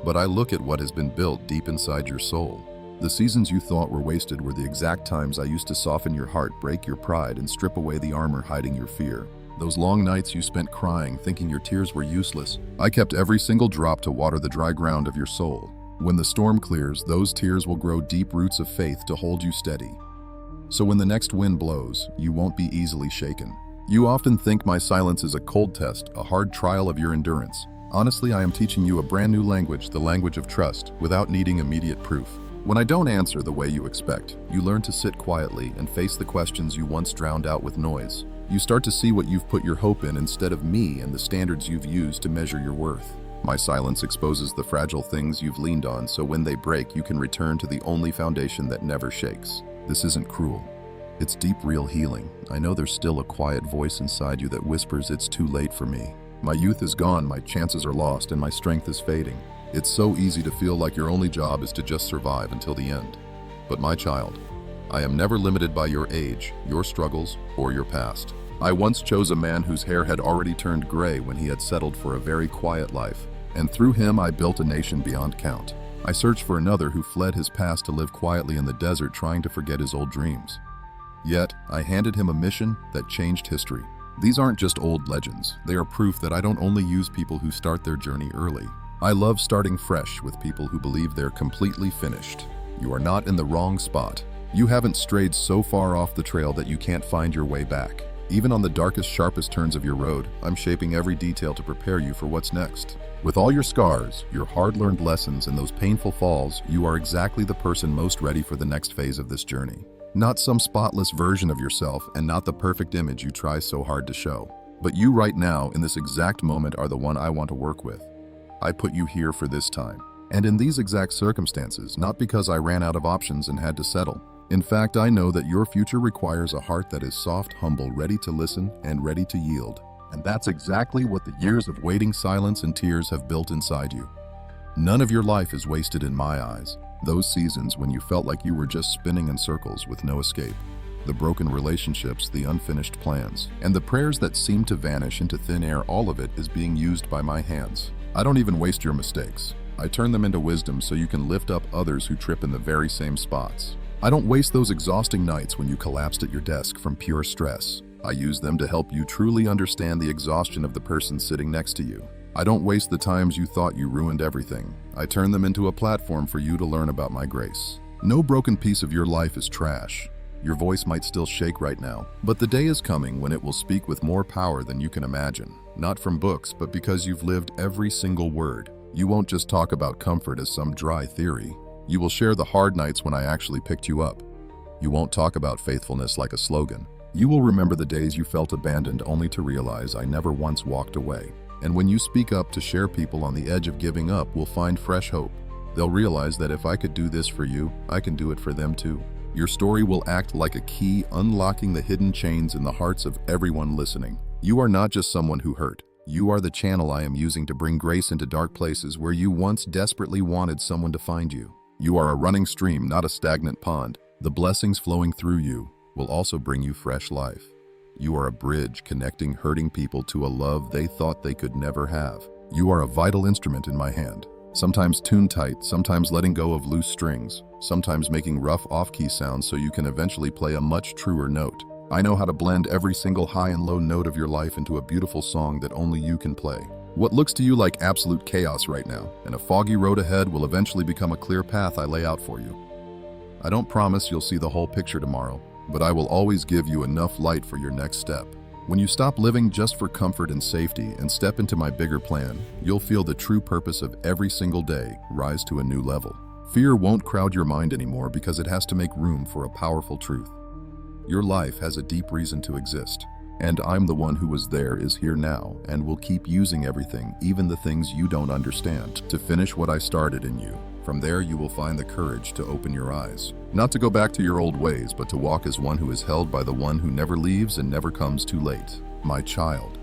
But I look at what has been built deep inside your soul. The seasons you thought were wasted were the exact times I used to soften your heart, break your pride, and strip away the armor hiding your fear. Those long nights you spent crying, thinking your tears were useless, I kept every single drop to water the dry ground of your soul. When the storm clears, those tears will grow deep roots of faith to hold you steady. So when the next wind blows, you won't be easily shaken. You often think my silence is a cold test, a hard trial of your endurance. Honestly, I am teaching you a brand new language, the language of trust, without needing immediate proof. When I don't answer the way you expect, you learn to sit quietly and face the questions you once drowned out with noise. You start to see what you've put your hope in instead of me and the standards you've used to measure your worth. My silence exposes the fragile things you've leaned on, so when they break, you can return to the only foundation that never shakes. This isn't cruel. It's deep, real healing. I know there's still a quiet voice inside you that whispers it's too late for me. My youth is gone, my chances are lost, and my strength is fading. It's so easy to feel like your only job is to just survive until the end. But my child, I am never limited by your age, your struggles, or your past. I once chose a man whose hair had already turned gray when he had settled for a very quiet life, and through him I built a nation beyond count. I searched for another who fled his past to live quietly in the desert trying to forget his old dreams. Yet, I handed him a mission that changed history. These aren't just old legends. They are proof that I don't only use people who start their journey early. I love starting fresh with people who believe they're completely finished. You are not in the wrong spot. You haven't strayed so far off the trail that you can't find your way back. Even on the darkest, sharpest turns of your road, I'm shaping every detail to prepare you for what's next. With all your scars, your hard-learned lessons, and those painful falls, you are exactly the person most ready for the next phase of this journey. Not some spotless version of yourself, and not the perfect image you try so hard to show. But you right now, in this exact moment, are the one I want to work with. I put you here for this time. And in these exact circumstances, not because I ran out of options and had to settle. In fact, I know that your future requires a heart that is soft, humble, ready to listen, and ready to yield. And that's exactly what the years of waiting, silence, and tears have built inside you. None of your life is wasted in my eyes. Those seasons when you felt like you were just spinning in circles with no escape. The broken relationships, the unfinished plans, and the prayers that seem to vanish into thin air, all of it is being used by my hands. I don't even waste your mistakes. I turn them into wisdom so you can lift up others who trip in the very same spots. I don't waste those exhausting nights when you collapsed at your desk from pure stress. I use them to help you truly understand the exhaustion of the person sitting next to you. I don't waste the times you thought you ruined everything. I turn them into a platform for you to learn about my grace. No broken piece of your life is trash. Your voice might still shake right now, but the day is coming when it will speak with more power than you can imagine. Not from books, but because you've lived every single word. You won't just talk about comfort as some dry theory. You will share the hard nights when I actually picked you up. You won't talk about faithfulness like a slogan. You will remember the days you felt abandoned only to realize I never once walked away. And when you speak up to share, people on the edge of giving up will find fresh hope. They'll realize that if I could do this for you, I can do it for them too. Your story will act like a key, unlocking the hidden chains in the hearts of everyone listening. You are not just someone who hurt. You are the channel I am using to bring grace into dark places where you once desperately wanted someone to find you. You are a running stream, not a stagnant pond. The blessings flowing through you will also bring you fresh life. You are a bridge connecting hurting people to a love they thought they could never have. You are a vital instrument in my hand. Sometimes tuned tight, sometimes letting go of loose strings, sometimes making rough off-key sounds so you can eventually play a much truer note. I know how to blend every single high and low note of your life into a beautiful song that only you can play. What looks to you like absolute chaos right now, and a foggy road ahead, will eventually become a clear path I lay out for you. I don't promise you'll see the whole picture tomorrow, but I will always give you enough light for your next step. When you stop living just for comfort and safety and step into my bigger plan, you'll feel the true purpose of every single day rise to a new level. Fear won't crowd your mind anymore because it has to make room for a powerful truth. Your life has a deep reason to exist. And I'm the one who was there, is here now, and will keep using everything, even the things you don't understand, to finish what I started in you. From there, you will find the courage to open your eyes. Not to go back to your old ways, but to walk as one who is held by the one who never leaves and never comes too late. My child,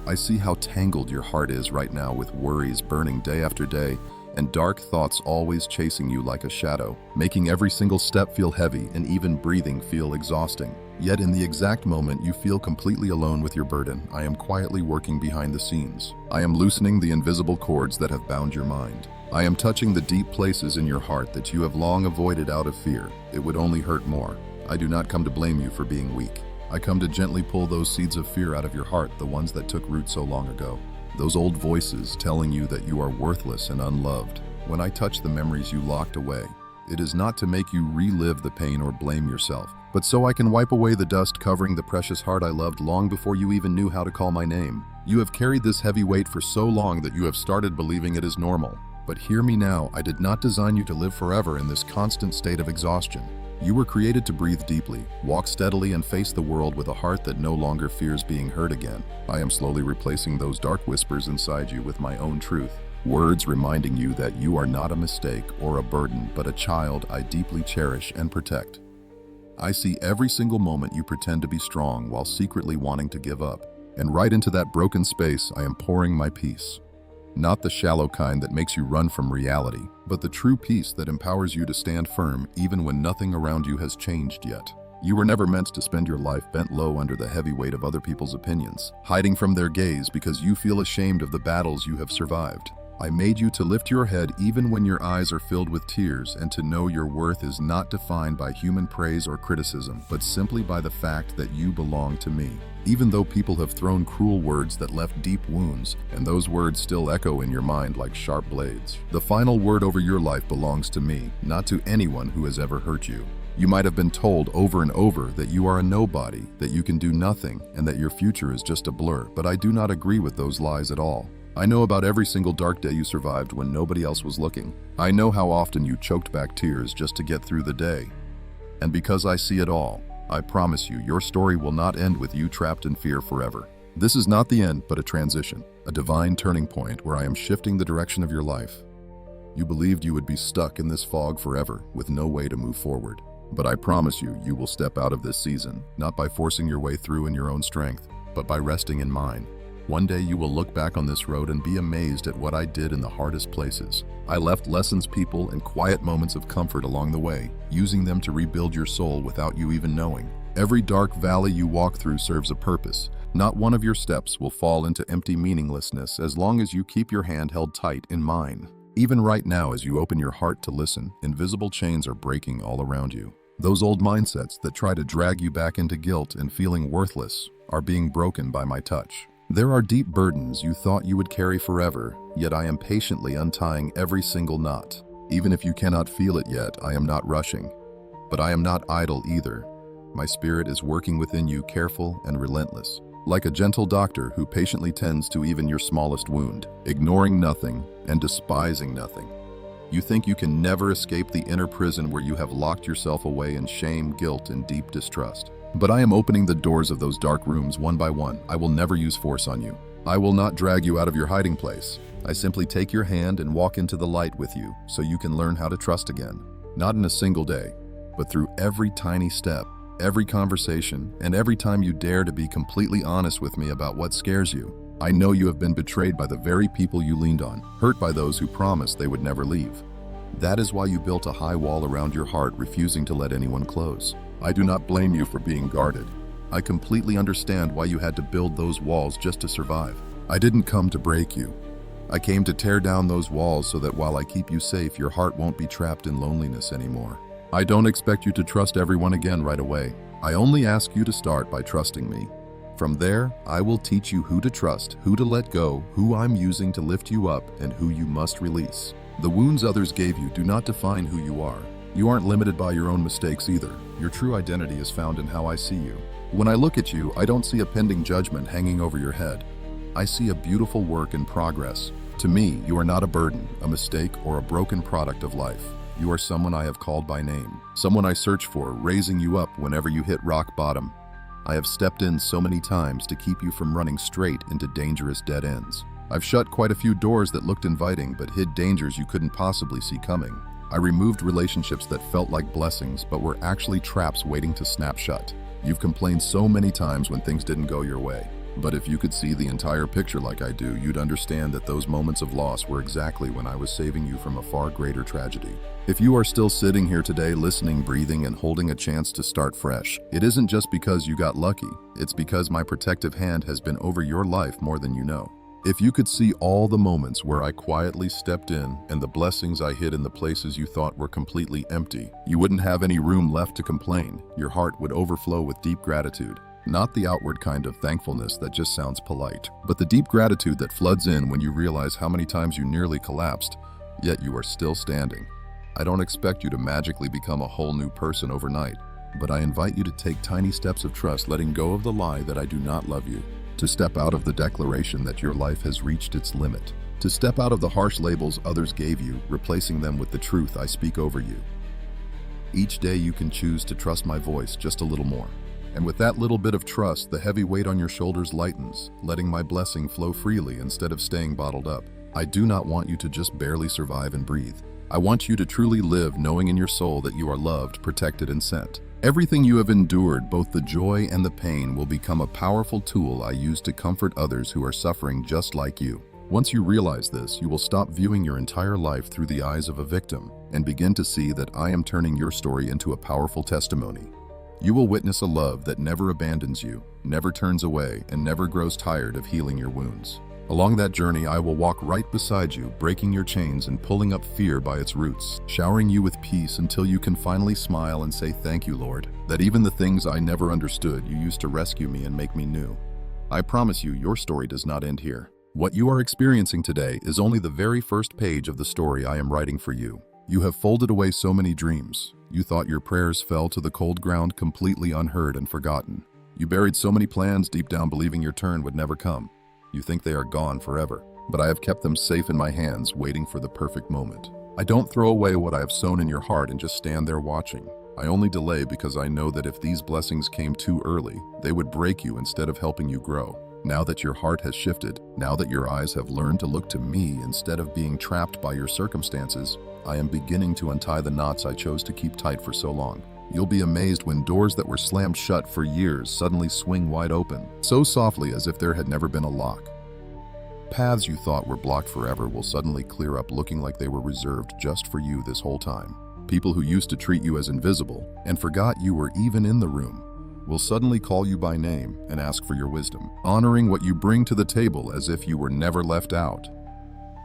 I see how tangled your heart is right now, with worries burning day after day, and dark thoughts always chasing you like a shadow, making every single step feel heavy and even breathing feel exhausting. Yet in the exact moment you feel completely alone with your burden, I am quietly working behind the scenes. I am loosening the invisible cords that have bound your mind. I am touching the deep places in your heart that you have long avoided out of fear. It would only hurt more. I do not come to blame you for being weak. I come to gently pull those seeds of fear out of your heart, the ones that took root so long ago. Those old voices telling you that you are worthless and unloved. When I touch the memories you locked away, it is not to make you relive the pain or blame yourself, but so I can wipe away the dust covering the precious heart I loved long before you even knew how to call my name. You have carried this heavy weight for so long that you have started believing it is normal. But hear me now, I did not design you to live forever in this constant state of exhaustion. You were created to breathe deeply, walk steadily, and face the world with a heart that no longer fears being hurt again. I am slowly replacing those dark whispers inside you with my own truth. Words reminding you that you are not a mistake or a burden, but a child I deeply cherish and protect. I see every single moment you pretend to be strong while secretly wanting to give up. And right into that broken space, I am pouring my peace. Not the shallow kind that makes you run from reality, but the true peace that empowers you to stand firm even when nothing around you has changed yet. You were never meant to spend your life bent low under the heavy weight of other people's opinions, hiding from their gaze because you feel ashamed of the battles you have survived. I made you to lift your head even when your eyes are filled with tears, and to know your worth is not defined by human praise or criticism, but simply by the fact that you belong to me. Even though people have thrown cruel words that left deep wounds, and those words still echo in your mind like sharp blades, the final word over your life belongs to me, not to anyone who has ever hurt you. You might have been told over and over that you are a nobody, that you can do nothing, and that your future is just a blur, but I do not agree with those lies at all. I know about every single dark day you survived when nobody else was looking. I know how often you choked back tears just to get through the day. And because I see it all, I promise you, your story will not end with you trapped in fear forever. This is not the end, but a transition, a divine turning point where I am shifting the direction of your life. You believed you would be stuck in this fog forever, with no way to move forward. But I promise you, you will step out of this season, not by forcing your way through in your own strength, but by resting in mine. One day you will look back on this road and be amazed at what I did in the hardest places. I left lessons, people, and quiet moments of comfort along the way, using them to rebuild your soul without you even knowing. Every dark valley you walk through serves a purpose. Not one of your steps will fall into empty meaninglessness as long as you keep your hand held tight in mine. Even right now, as you open your heart to listen, invisible chains are breaking all around you. Those old mindsets that try to drag you back into guilt and feeling worthless are being broken by my touch. There are deep burdens you thought you would carry forever, yet I am patiently untying every single knot. Even if you cannot feel it yet, I am not rushing. But I am not idle either. My spirit is working within you, careful and relentless, like a gentle doctor who patiently tends to even your smallest wound, ignoring nothing and despising nothing. You think you can never escape the inner prison where you have locked yourself away in shame, guilt, and deep distrust. But I am opening the doors of those dark rooms one by one. I will never use force on you. I will not drag you out of your hiding place. I simply take your hand and walk into the light with you so you can learn how to trust again. Not in a single day, but through every tiny step, every conversation, and every time you dare to be completely honest with me about what scares you. I know you have been betrayed by the very people you leaned on, hurt by those who promised they would never leave. That is why you built a high wall around your heart, refusing to let anyone close. I do not blame you for being guarded. I completely understand why you had to build those walls just to survive. I didn't come to break you. I came to tear down those walls so that while I keep you safe, your heart won't be trapped in loneliness anymore. I don't expect you to trust everyone again right away. I only ask you to start by trusting me. From there, I will teach you who to trust, who to let go, who I'm using to lift you up, and who you must release. The wounds others gave you do not define who you are. You aren't limited by your own mistakes either. Your true identity is found in how I see you. When I look at you, I don't see a pending judgment hanging over your head. I see a beautiful work in progress. To me, you are not a burden, a mistake, or a broken product of life. You are someone I have called by name, someone I search for, raising you up whenever you hit rock bottom. I have stepped in so many times to keep you from running straight into dangerous dead ends. I've shut quite a few doors that looked inviting but hid dangers you couldn't possibly see coming. I removed relationships that felt like blessings but were actually traps waiting to snap shut. You've complained so many times when things didn't go your way. But if you could see the entire picture like I do, you'd understand that those moments of loss were exactly when I was saving you from a far greater tragedy. If you are still sitting here today, listening, breathing, and holding a chance to start fresh, it isn't just because you got lucky. It's because my protective hand has been over your life more than you know. If you could see all the moments where I quietly stepped in and the blessings I hid in the places you thought were completely empty, you wouldn't have any room left to complain. Your heart would overflow with deep gratitude. Not the outward kind of thankfulness that just sounds polite, but the deep gratitude that floods in when you realize how many times you nearly collapsed, yet you are still standing. I don't expect you to magically become a whole new person overnight, but I invite you to take tiny steps of trust, letting go of the lie that I do not love you, to step out of the declaration that your life has reached its limit, to step out of the harsh labels others gave you, replacing them with the truth I speak over you. Each day you can choose to trust my voice just a little more. And with that little bit of trust, the heavy weight on your shoulders lightens, letting my blessing flow freely instead of staying bottled up. I do not want you to just barely survive and breathe. I want you to truly live knowing in your soul that you are loved, protected, and sent. Everything you have endured, both the joy and the pain, will become a powerful tool I use to comfort others who are suffering just like you. Once you realize this, you will stop viewing your entire life through the eyes of a victim and begin to see that I am turning your story into a powerful testimony. You will witness a love that never abandons you, never turns away, and never grows tired of healing your wounds. Along that journey, I will walk right beside you, breaking your chains and pulling up fear by its roots, showering you with peace until you can finally smile and say thank you, Lord, that even the things I never understood, you used to rescue me and make me new. I promise you, your story does not end here. What you are experiencing today is only the very first page of the story I am writing for you. You have folded away so many dreams. You thought your prayers fell to the cold ground, completely unheard and forgotten. You buried so many plans deep down, believing your turn would never come. You think they are gone forever, but I have kept them safe in my hands, waiting for the perfect moment. I don't throw away what I have sown in your heart and just stand there watching. I only delay because I know that if these blessings came too early, they would break you instead of helping you grow. Now that your heart has shifted, now that your eyes have learned to look to me instead of being trapped by your circumstances, I am beginning to untie the knots I chose to keep tight for so long. You'll be amazed when doors that were slammed shut for years suddenly swing wide open, so softly as if there had never been a lock. Paths you thought were blocked forever will suddenly clear up, looking like they were reserved just for you this whole time. People who used to treat you as invisible and forgot you were even in the room will suddenly call you by name and ask for your wisdom, honoring what you bring to the table as if you were never left out.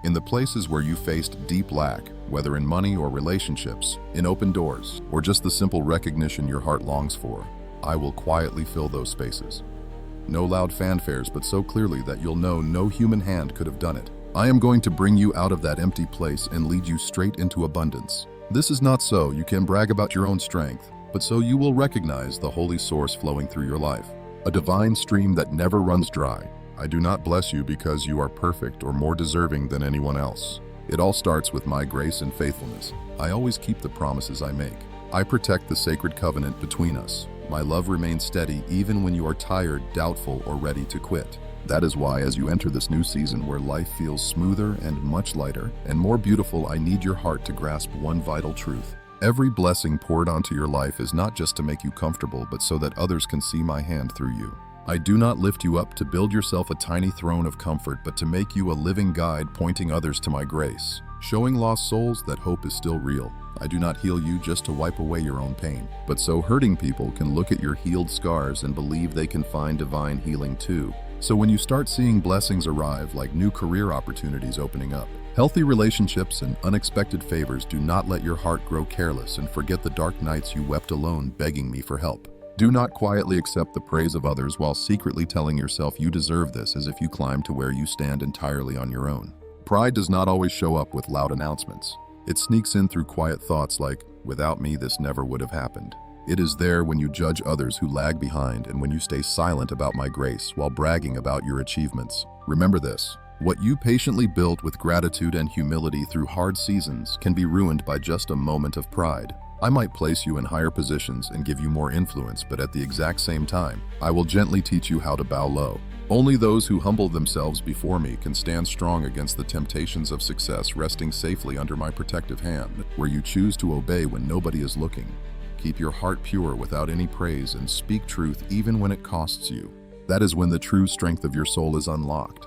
In the places where you faced deep lack, whether in money or relationships, in open doors, or just the simple recognition your heart longs for, I will quietly fill those spaces. No loud fanfares, but so clearly that you'll know no human hand could have done it. I am going to bring you out of that empty place and lead you straight into abundance. This is not so you can brag about your own strength, but so you will recognize the holy source flowing through your life, a divine stream that never runs dry. I do not bless you because you are perfect or more deserving than anyone else. It all starts with my grace and faithfulness. I always keep the promises I make. I protect the sacred covenant between us. My love remains steady even when you are tired, doubtful, or ready to quit. That is why, as you enter this new season where life feels smoother and much lighter and more beautiful, I need your heart to grasp one vital truth. Every blessing poured onto your life is not just to make you comfortable, but so that others can see my hand through you. I do not lift you up to build yourself a tiny throne of comfort, but to make you a living guide pointing others to my grace, showing lost souls that hope is still real. I do not heal you just to wipe away your own pain, but so hurting people can look at your healed scars and believe they can find divine healing too. So when you start seeing blessings arrive, like new career opportunities opening up, healthy relationships and unexpected favors, do not let your heart grow careless and forget the dark nights you wept alone begging me for help. Do not quietly accept the praise of others while secretly telling yourself you deserve this, as if you climb to where you stand entirely on your own. Pride does not always show up with loud announcements. It sneaks in through quiet thoughts like, without me this never would have happened. It is there when you judge others who lag behind and when you stay silent about my grace while bragging about your achievements. Remember this: what you patiently built with gratitude and humility through hard seasons can be ruined by just a moment of pride. I might place you in higher positions and give you more influence, but at the exact same time, I will gently teach you how to bow low. Only those who humble themselves before me can stand strong against the temptations of success, resting safely under my protective hand, where you choose to obey when nobody is looking. Keep your heart pure without any praise and speak truth even when it costs you. That is when the true strength of your soul is unlocked.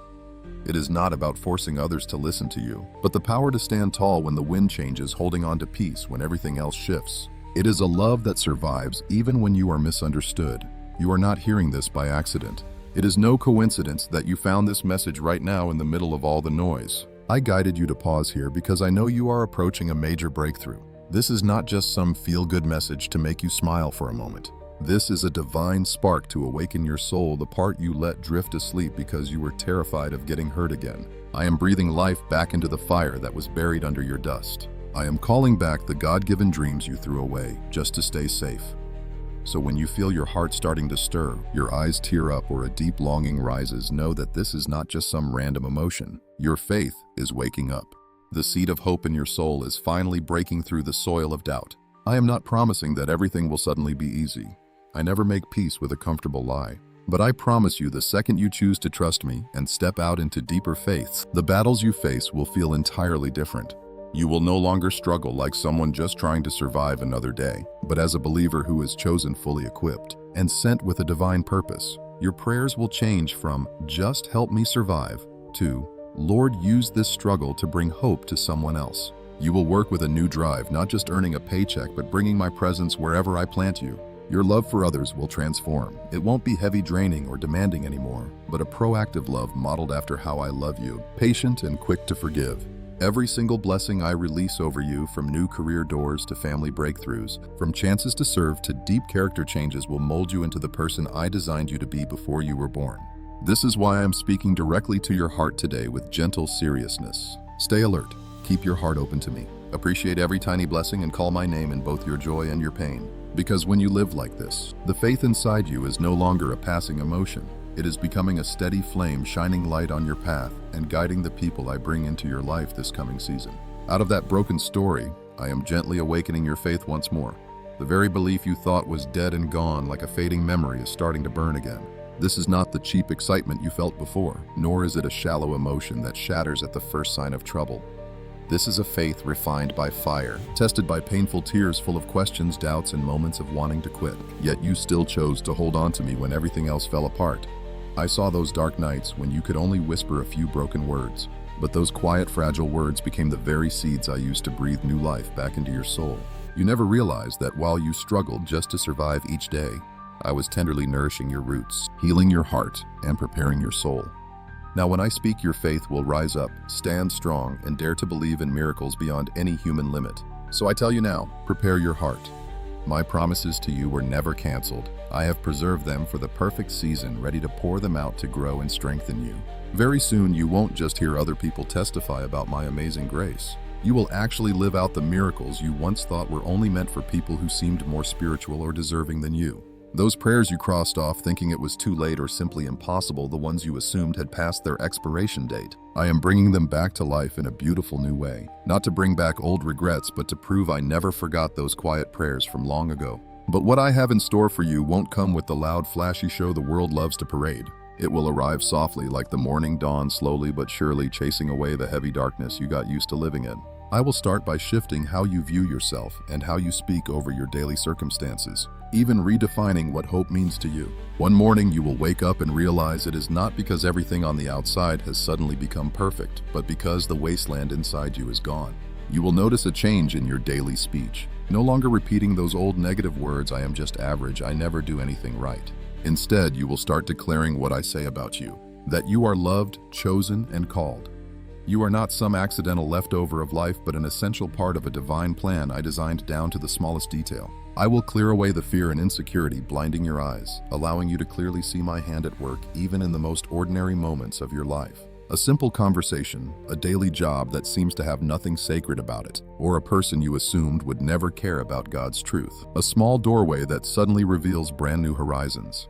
It is not about forcing others to listen to you, but the power to stand tall when the wind changes, holding on to peace when everything else shifts. It is a love that survives even when you are misunderstood. You are not hearing this by accident. It is no coincidence that you found this message right now in the middle of all the noise. I guided you to pause here because I know you are approaching a major breakthrough. This is not just some feel-good message to make you smile for a moment. This is a divine spark to awaken your soul, the part you let drift asleep because you were terrified of getting hurt again. I am breathing life back into the fire that was buried under your dust. I am calling back the God-given dreams you threw away just to stay safe. So when you feel your heart starting to stir, your eyes tear up, or a deep longing rises, know that this is not just some random emotion. Your faith is waking up. The seed of hope in your soul is finally breaking through the soil of doubt. I am not promising that everything will suddenly be easy. I never make peace with a comfortable lie. But I promise you, the second you choose to trust me and step out into deeper faiths, the battles you face will feel entirely different. You will no longer struggle like someone just trying to survive another day, but as a believer who is chosen, fully equipped, and sent with a divine purpose. Your prayers will change from, "Just help me survive," to, "Lord, use this struggle to bring hope to someone else." You will work with a new drive, not just earning a paycheck, but bringing my presence wherever I plant you. Your love for others will transform. It won't be heavy, draining, or demanding anymore, but a proactive love modeled after how I love you, patient and quick to forgive. Every single blessing I release over you, from new career doors to family breakthroughs, from chances to serve to deep character changes, will mold you into the person I designed you to be before you were born. This is why I'm speaking directly to your heart today with gentle seriousness. Stay alert. Keep your heart open to me. Appreciate every tiny blessing and call my name in both your joy and your pain. Because when you live like this, the faith inside you is no longer a passing emotion. It is becoming a steady flame shining light on your path and guiding the people I bring into your life this coming season. Out of that broken story, I am gently awakening your faith once more. The very belief you thought was dead and gone like a fading memory is starting to burn again. This is not the cheap excitement you felt before, nor is it a shallow emotion that shatters at the first sign of trouble. This is a faith refined by fire, tested by painful tears full of questions, doubts, and moments of wanting to quit. Yet you still chose to hold on to me when everything else fell apart. I saw those dark nights when you could only whisper a few broken words, but those quiet, fragile words became the very seeds I used to breathe new life back into your soul. You never realized that while you struggled just to survive each day, I was tenderly nourishing your roots, healing your heart, and preparing your soul. Now when I speak, your faith will rise up, stand strong, and dare to believe in miracles beyond any human limit. So I tell you now, prepare your heart. My promises to you were never canceled. I have preserved them for the perfect season, ready to pour them out to grow and strengthen you. Very soon, you won't just hear other people testify about my amazing grace. You will actually live out the miracles you once thought were only meant for people who seemed more spiritual or deserving than you. Those prayers you crossed off thinking it was too late or simply impossible, the ones you assumed had passed their expiration date, I am bringing them back to life in a beautiful new way. Not to bring back old regrets, but to prove I never forgot those quiet prayers from long ago. But what I have in store for you won't come with the loud, flashy show the world loves to parade. It will arrive softly, like the morning dawn, slowly but surely chasing away the heavy darkness you got used to living in. I will start by shifting how you view yourself and how you speak over your daily circumstances, even redefining what hope means to you. One morning you will wake up and realize it is not because everything on the outside has suddenly become perfect, but because the wasteland inside you is gone. You will notice a change in your daily speech, no longer repeating those old negative words, "I am just average, I never do anything right." Instead, you will start declaring what I say about you, that you are loved, chosen, and called. You are not some accidental leftover of life, but an essential part of a divine plan I designed down to the smallest detail. I will clear away the fear and insecurity blinding your eyes, allowing you to clearly see my hand at work even in the most ordinary moments of your life. A simple conversation, a daily job that seems to have nothing sacred about it, or a person you assumed would never care about God's truth. A small doorway that suddenly reveals brand new horizons.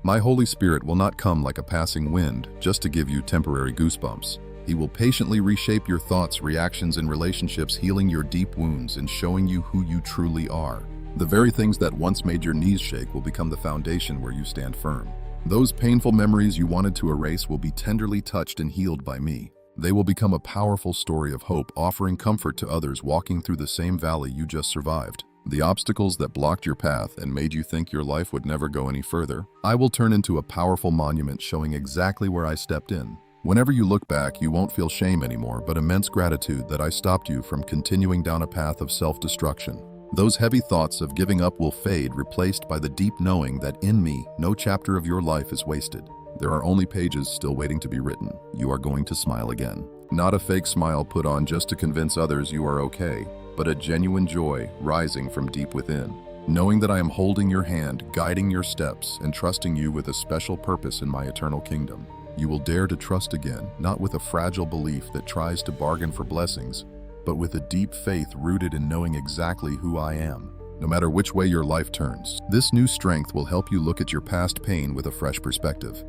My Holy Spirit will not come like a passing wind just to give you temporary goosebumps. He will patiently reshape your thoughts, reactions, and relationships, healing your deep wounds and showing you who you truly are. The very things that once made your knees shake will become the foundation where you stand firm. Those painful memories you wanted to erase will be tenderly touched and healed by me. They will become a powerful story of hope, offering comfort to others walking through the same valley you just survived. The obstacles that blocked your path and made you think your life would never go any further, I will turn into a powerful monument showing exactly where I stepped in. Whenever you look back, you won't feel shame anymore, but immense gratitude that I stopped you from continuing down a path of self-destruction. Those heavy thoughts of giving up will fade, replaced by the deep knowing that in me, no chapter of your life is wasted. There are only pages still waiting to be written. You are going to smile again. Not a fake smile put on just to convince others you are okay, but a genuine joy rising from deep within. Knowing that I am holding your hand, guiding your steps, and trusting you with a special purpose in my eternal kingdom. You will dare to trust again, not with a fragile belief that tries to bargain for blessings, but with a deep faith rooted in knowing exactly who I am. No matter which way your life turns, this new strength will help you look at your past pain with a fresh perspective.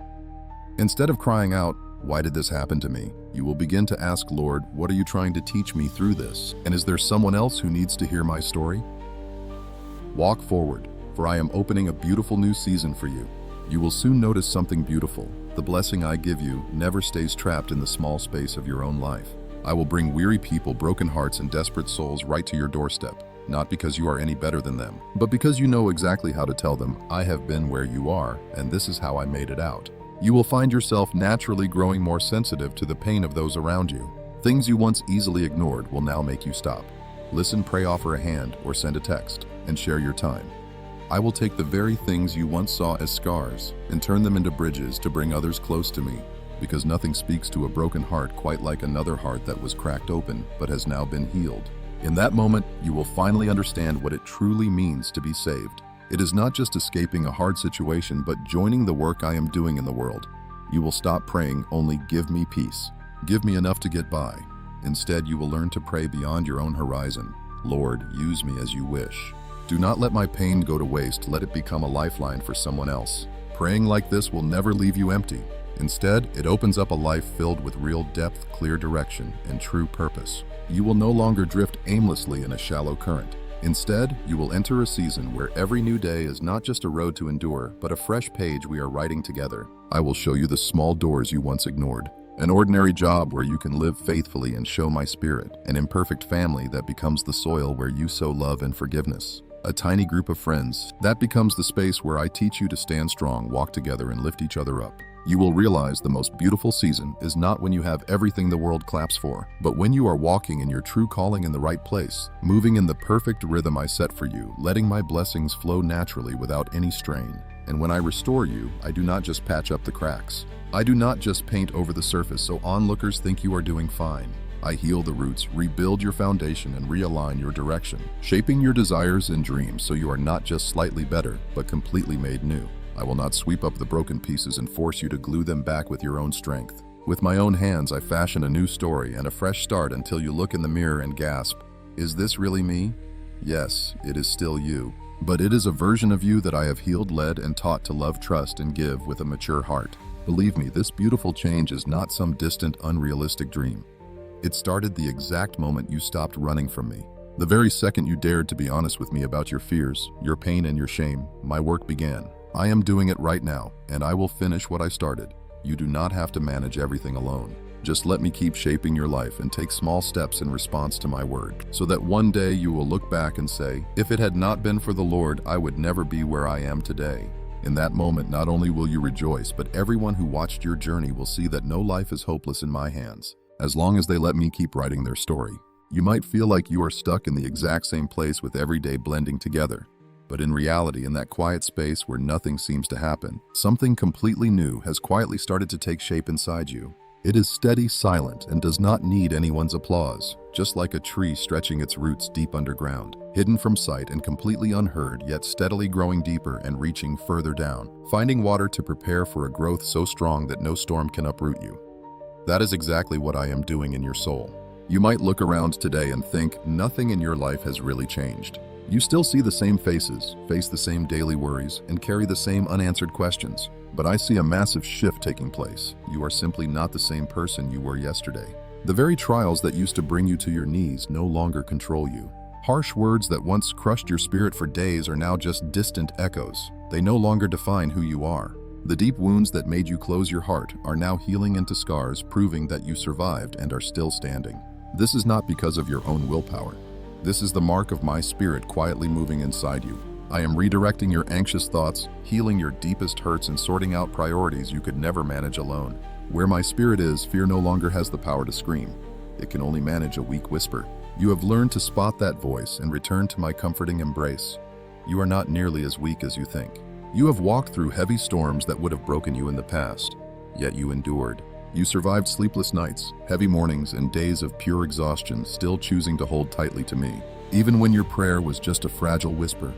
Instead of crying out, "Why did this happen to me?" you will begin to ask, "Lord, what are you trying to teach me through this? And is there someone else who needs to hear my story?" Walk forward, for I am opening a beautiful new season for you. You will soon notice something beautiful. The blessing I give you never stays trapped in the small space of your own life. I will bring weary people, broken hearts, and desperate souls right to your doorstep, not because you are any better than them, but because you know exactly how to tell them, "I have been where you are, and this is how I made it out." You will find yourself naturally growing more sensitive to the pain of those around you. Things you once easily ignored will now make you stop. Listen, pray, offer a hand, or send a text, and share your time. I will take the very things you once saw as scars and turn them into bridges to bring others close to me, because nothing speaks to a broken heart quite like another heart that was cracked open but has now been healed. In that moment, you will finally understand what it truly means to be saved. It is not just escaping a hard situation, but joining the work I am doing in the world. You will stop praying, only give me peace. Give me enough to get by. Instead, you will learn to pray beyond your own horizon. Lord, use me as you wish. Do not let my pain go to waste. Let it become a lifeline for someone else. Praying like this will never leave you empty. Instead, it opens up a life filled with real depth, clear direction, and true purpose. You will no longer drift aimlessly in a shallow current. Instead, you will enter a season where every new day is not just a road to endure, but a fresh page we are writing together. I will show you the small doors you once ignored. An ordinary job where you can live faithfully and show my spirit. An imperfect family that becomes the soil where you sow love and forgiveness. A tiny group of friends that becomes the space where I teach you to stand strong, walk together, and lift each other up. You will realize the most beautiful season is not when you have everything the world claps for, but when you are walking in your true calling in the right place, moving in the perfect rhythm I set for you, letting my blessings flow naturally without any strain. And when I restore you, I do not just patch up the cracks. I do not just paint over the surface so onlookers think you are doing fine. I heal the roots, rebuild your foundation, and realign your direction, shaping your desires and dreams so you are not just slightly better, but completely made new. I will not sweep up the broken pieces and force you to glue them back with your own strength. With my own hands, I fashion a new story and a fresh start until you look in the mirror and gasp, "Is this really me?" Yes, it is still you. But it is a version of you that I have healed, led, and taught to love, trust, and give with a mature heart. Believe me, this beautiful change is not some distant, unrealistic dream. It started the exact moment you stopped running from me. The very second you dared to be honest with me about your fears, your pain, and your shame, my work began. I am doing it right now, and I will finish what I started. You do not have to manage everything alone. Just let me keep shaping your life and take small steps in response to my word, so that one day you will look back and say, "If it had not been for the Lord, I would never be where I am today." In that moment, not only will you rejoice, but everyone who watched your journey will see that no life is hopeless in my hands, as long as they let me keep writing their story. You might feel like you are stuck in the exact same place with every day blending together. But in reality, in that quiet space where nothing seems to happen, something completely new has quietly started to take shape inside you. It is steady, silent, and does not need anyone's applause, just like a tree stretching its roots deep underground, hidden from sight and completely unheard, yet steadily growing deeper and reaching further down, finding water to prepare for a growth so strong that no storm can uproot you. That is exactly what I am doing in your soul. You might look around today and think nothing in your life has really changed. You still see the same faces, face the same daily worries, and carry the same unanswered questions. But I see a massive shift taking place. You are simply not the same person you were yesterday. The very trials that used to bring you to your knees no longer control you. Harsh words that once crushed your spirit for days are now just distant echoes. They no longer define who you are. The deep wounds that made you close your heart are now healing into scars, proving that you survived and are still standing. This is not because of your own willpower. This is the mark of my spirit quietly moving inside you. I am redirecting your anxious thoughts, healing your deepest hurts, and sorting out priorities you could never manage alone. Where my spirit is, fear no longer has the power to scream. It can only manage a weak whisper. You have learned to spot that voice and return to my comforting embrace. You are not nearly as weak as you think. You have walked through heavy storms that would have broken you in the past, yet you endured. You survived sleepless nights, heavy mornings, and days of pure exhaustion, still choosing to hold tightly to me, even when your prayer was just a fragile whisper.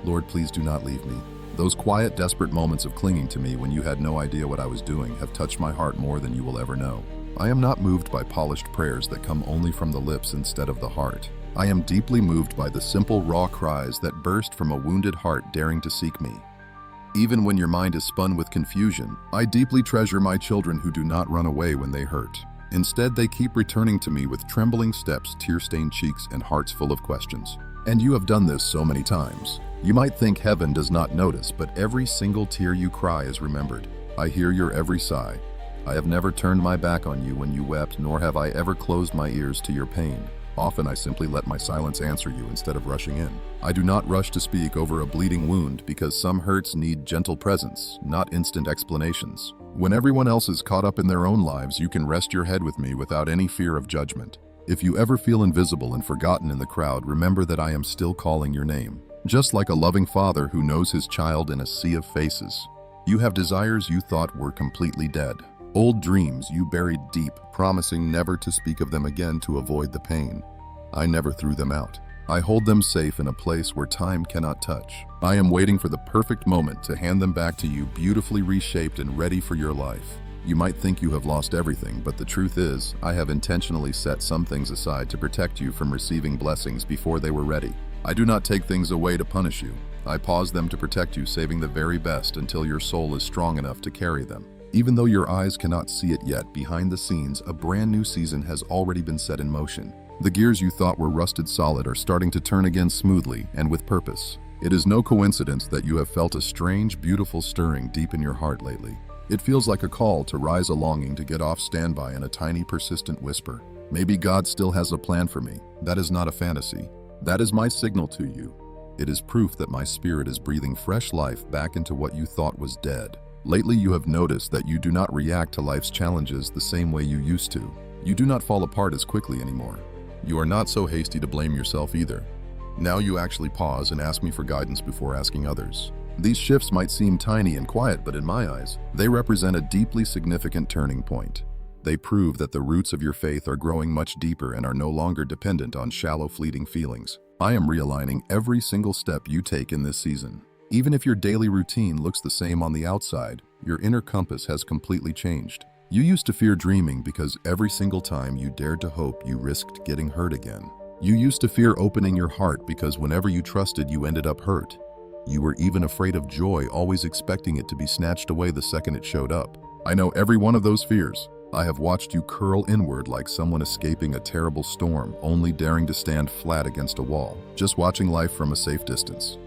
Lord, please do not leave me. Those quiet, desperate moments of clinging to me when you had no idea what I was doing have touched my heart more than you will ever know. I am not moved by polished prayers that come only from the lips instead of the heart. I am deeply moved by the simple, raw cries that burst from a wounded heart daring to seek me. Even when your mind is spun with confusion, I deeply treasure my children who do not run away when they hurt. Instead, they keep returning to me with trembling steps, tear-stained cheeks, and hearts full of questions. And you have done this so many times. You might think heaven does not notice, but every single tear you cry is remembered. I hear your every sigh. I have never turned my back on you when you wept, nor have I ever closed my ears to your pain. Often I simply let my silence answer you instead of rushing in. I do not rush to speak over a bleeding wound because some hurts need gentle presence, not instant explanations. When everyone else is caught up in their own lives, you can rest your head with me without any fear of judgment. If you ever feel invisible and forgotten in the crowd, remember that I am still calling your name. Just like a loving father who knows his child in a sea of faces. You have desires you thought were completely dead. Old dreams you buried deep, promising never to speak of them again to avoid the pain. I never threw them out. I hold them safe in a place where time cannot touch. I am waiting for the perfect moment to hand them back to you, beautifully reshaped and ready for your life. You might think you have lost everything, but the truth is, I have intentionally set some things aside to protect you from receiving blessings before they were ready. I do not take things away to punish you. I pause them to protect you, saving the very best until your soul is strong enough to carry them. Even though your eyes cannot see it yet, behind the scenes, a brand new season has already been set in motion. The gears you thought were rusted solid are starting to turn again smoothly and with purpose. It is no coincidence that you have felt a strange, beautiful stirring deep in your heart lately. It feels like a call to rise, a longing to get off standby, and a tiny, persistent whisper. Maybe God still has a plan for me. That is not a fantasy. That is my signal to you. It is proof that my spirit is breathing fresh life back into what you thought was dead. Lately, you have noticed that you do not react to life's challenges the same way you used to. You do not fall apart as quickly anymore. You are not so hasty to blame yourself either. Now you actually pause and ask me for guidance before asking others. These shifts might seem tiny and quiet, but in my eyes, they represent a deeply significant turning point. They prove that the roots of your faith are growing much deeper and are no longer dependent on shallow, fleeting feelings. I am realigning every single step you take in this season. Even if your daily routine looks the same on the outside, your inner compass has completely changed. You used to fear dreaming because every single time you dared to hope, you risked getting hurt again. You used to fear opening your heart because whenever you trusted, you ended up hurt. You were even afraid of joy, always expecting it to be snatched away the second it showed up. I know every one of those fears. I have watched you curl inward like someone escaping a terrible storm, only daring to stand flat against a wall, just watching life from a safe distance.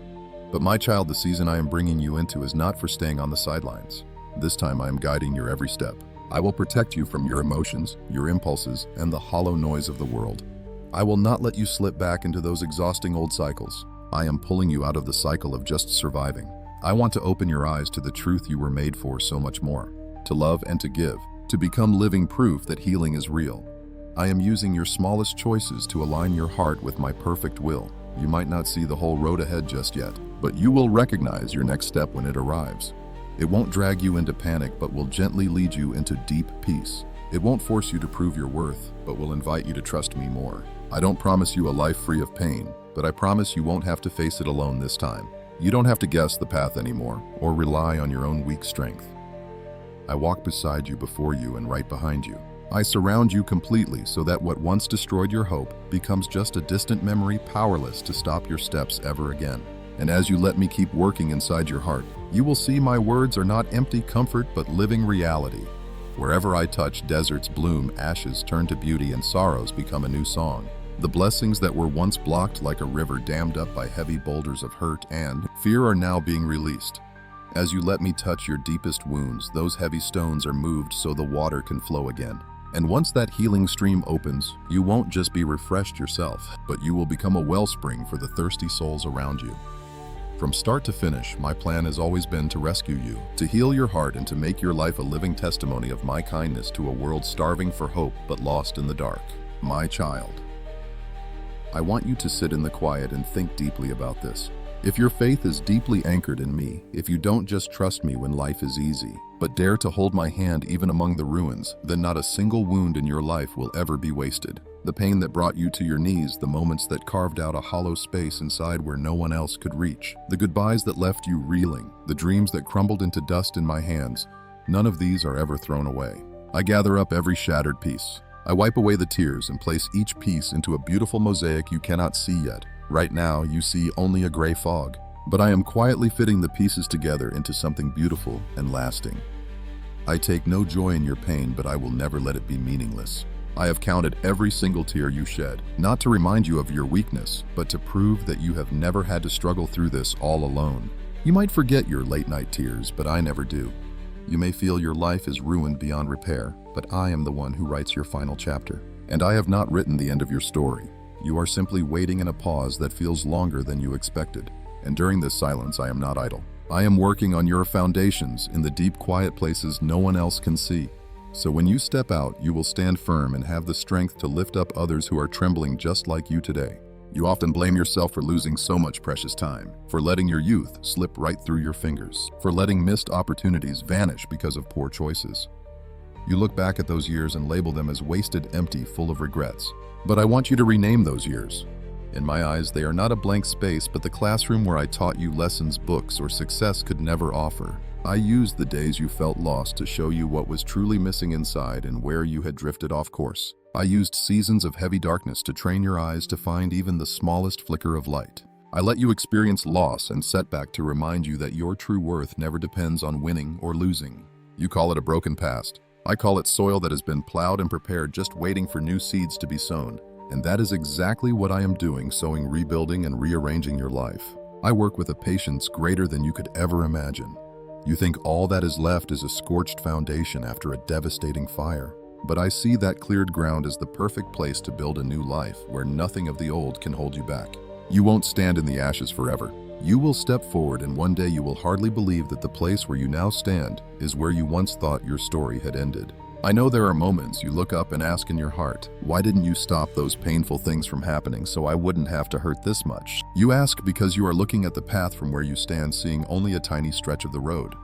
But my child, the season I am bringing you into is not for staying on the sidelines. This time I am guiding your every step. I will protect you from your emotions, your impulses, and the hollow noise of the world. I will not let you slip back into those exhausting old cycles. I am pulling you out of the cycle of just surviving. I want to open your eyes to the truth you were made for, so much more. To love and to give. To become living proof that healing is real. I am using your smallest choices to align your heart with my perfect will. You might not see the whole road ahead just yet, but you will recognize your next step when it arrives. It won't drag you into panic, but will gently lead you into deep peace. It won't force you to prove your worth, but will invite you to trust me more. I don't promise you a life free of pain, but I promise you won't have to face it alone this time. You don't have to guess the path anymore, or rely on your own weak strength. I walk beside you, before you, and right behind you. I surround you completely so that what once destroyed your hope becomes just a distant memory, powerless to stop your steps ever again. And as you let me keep working inside your heart, you will see my words are not empty comfort but living reality. Wherever I touch, deserts bloom, ashes turn to beauty, and sorrows become a new song. The blessings that were once blocked like a river dammed up by heavy boulders of hurt and fear are now being released. As you let me touch your deepest wounds, those heavy stones are moved so the water can flow again. And once that healing stream opens, you won't just be refreshed yourself, but you will become a wellspring for the thirsty souls around you. From start to finish, my plan has always been to rescue you, to heal your heart, and to make your life a living testimony of my kindness to a world starving for hope but lost in the dark. My child. I want you to sit in the quiet and think deeply about this. If your faith is deeply anchored in me, if you don't just trust me when life is easy, but dare to hold my hand even among the ruins, then not a single wound in your life will ever be wasted. The pain that brought you to your knees, the moments that carved out a hollow space inside where no one else could reach, the goodbyes that left you reeling, the dreams that crumbled into dust in my hands, none of these are ever thrown away. I gather up every shattered piece. I wipe away the tears and place each piece into a beautiful mosaic you cannot see yet. Right now, you see only a gray fog, but I am quietly fitting the pieces together into something beautiful and lasting. I take no joy in your pain, but I will never let it be meaningless. I have counted every single tear you shed, not to remind you of your weakness, but to prove that you have never had to struggle through this all alone. You might forget your late-night tears, but I never do. You may feel your life is ruined beyond repair, but I am the one who writes your final chapter. And I have not written the end of your story. You are simply waiting in a pause that feels longer than you expected. And during this silence, I am not idle. I am working on your foundations in the deep, quiet places no one else can see. So when you step out, you will stand firm and have the strength to lift up others who are trembling just like you today. You often blame yourself for losing so much precious time, for letting your youth slip right through your fingers, for letting missed opportunities vanish because of poor choices. You look back at those years and label them as wasted, empty, full of regrets. But I want you to rename those years. In my eyes, they are not a blank space, but the classroom where I taught you lessons books or success could never offer. I used the days you felt lost to show you what was truly missing inside and where you had drifted off course. I used seasons of heavy darkness to train your eyes to find even the smallest flicker of light. I let you experience loss and setback to remind you that your true worth never depends on winning or losing. You call it a broken past. I call it soil that has been plowed and prepared, just waiting for new seeds to be sown. And that is exactly what I am doing, sowing, rebuilding, and rearranging your life. I work with a patience greater than you could ever imagine. You think all that is left is a scorched foundation after a devastating fire. But I see that cleared ground as the perfect place to build a new life where nothing of the old can hold you back. You won't stand in the ashes forever. You will step forward, and one day you will hardly believe that the place where you now stand is where you once thought your story had ended. I know there are moments you look up and ask in your heart, why didn't you stop those painful things from happening so I wouldn't have to hurt this much? You ask because you are looking at the path from where you stand, seeing only a tiny stretch of the road.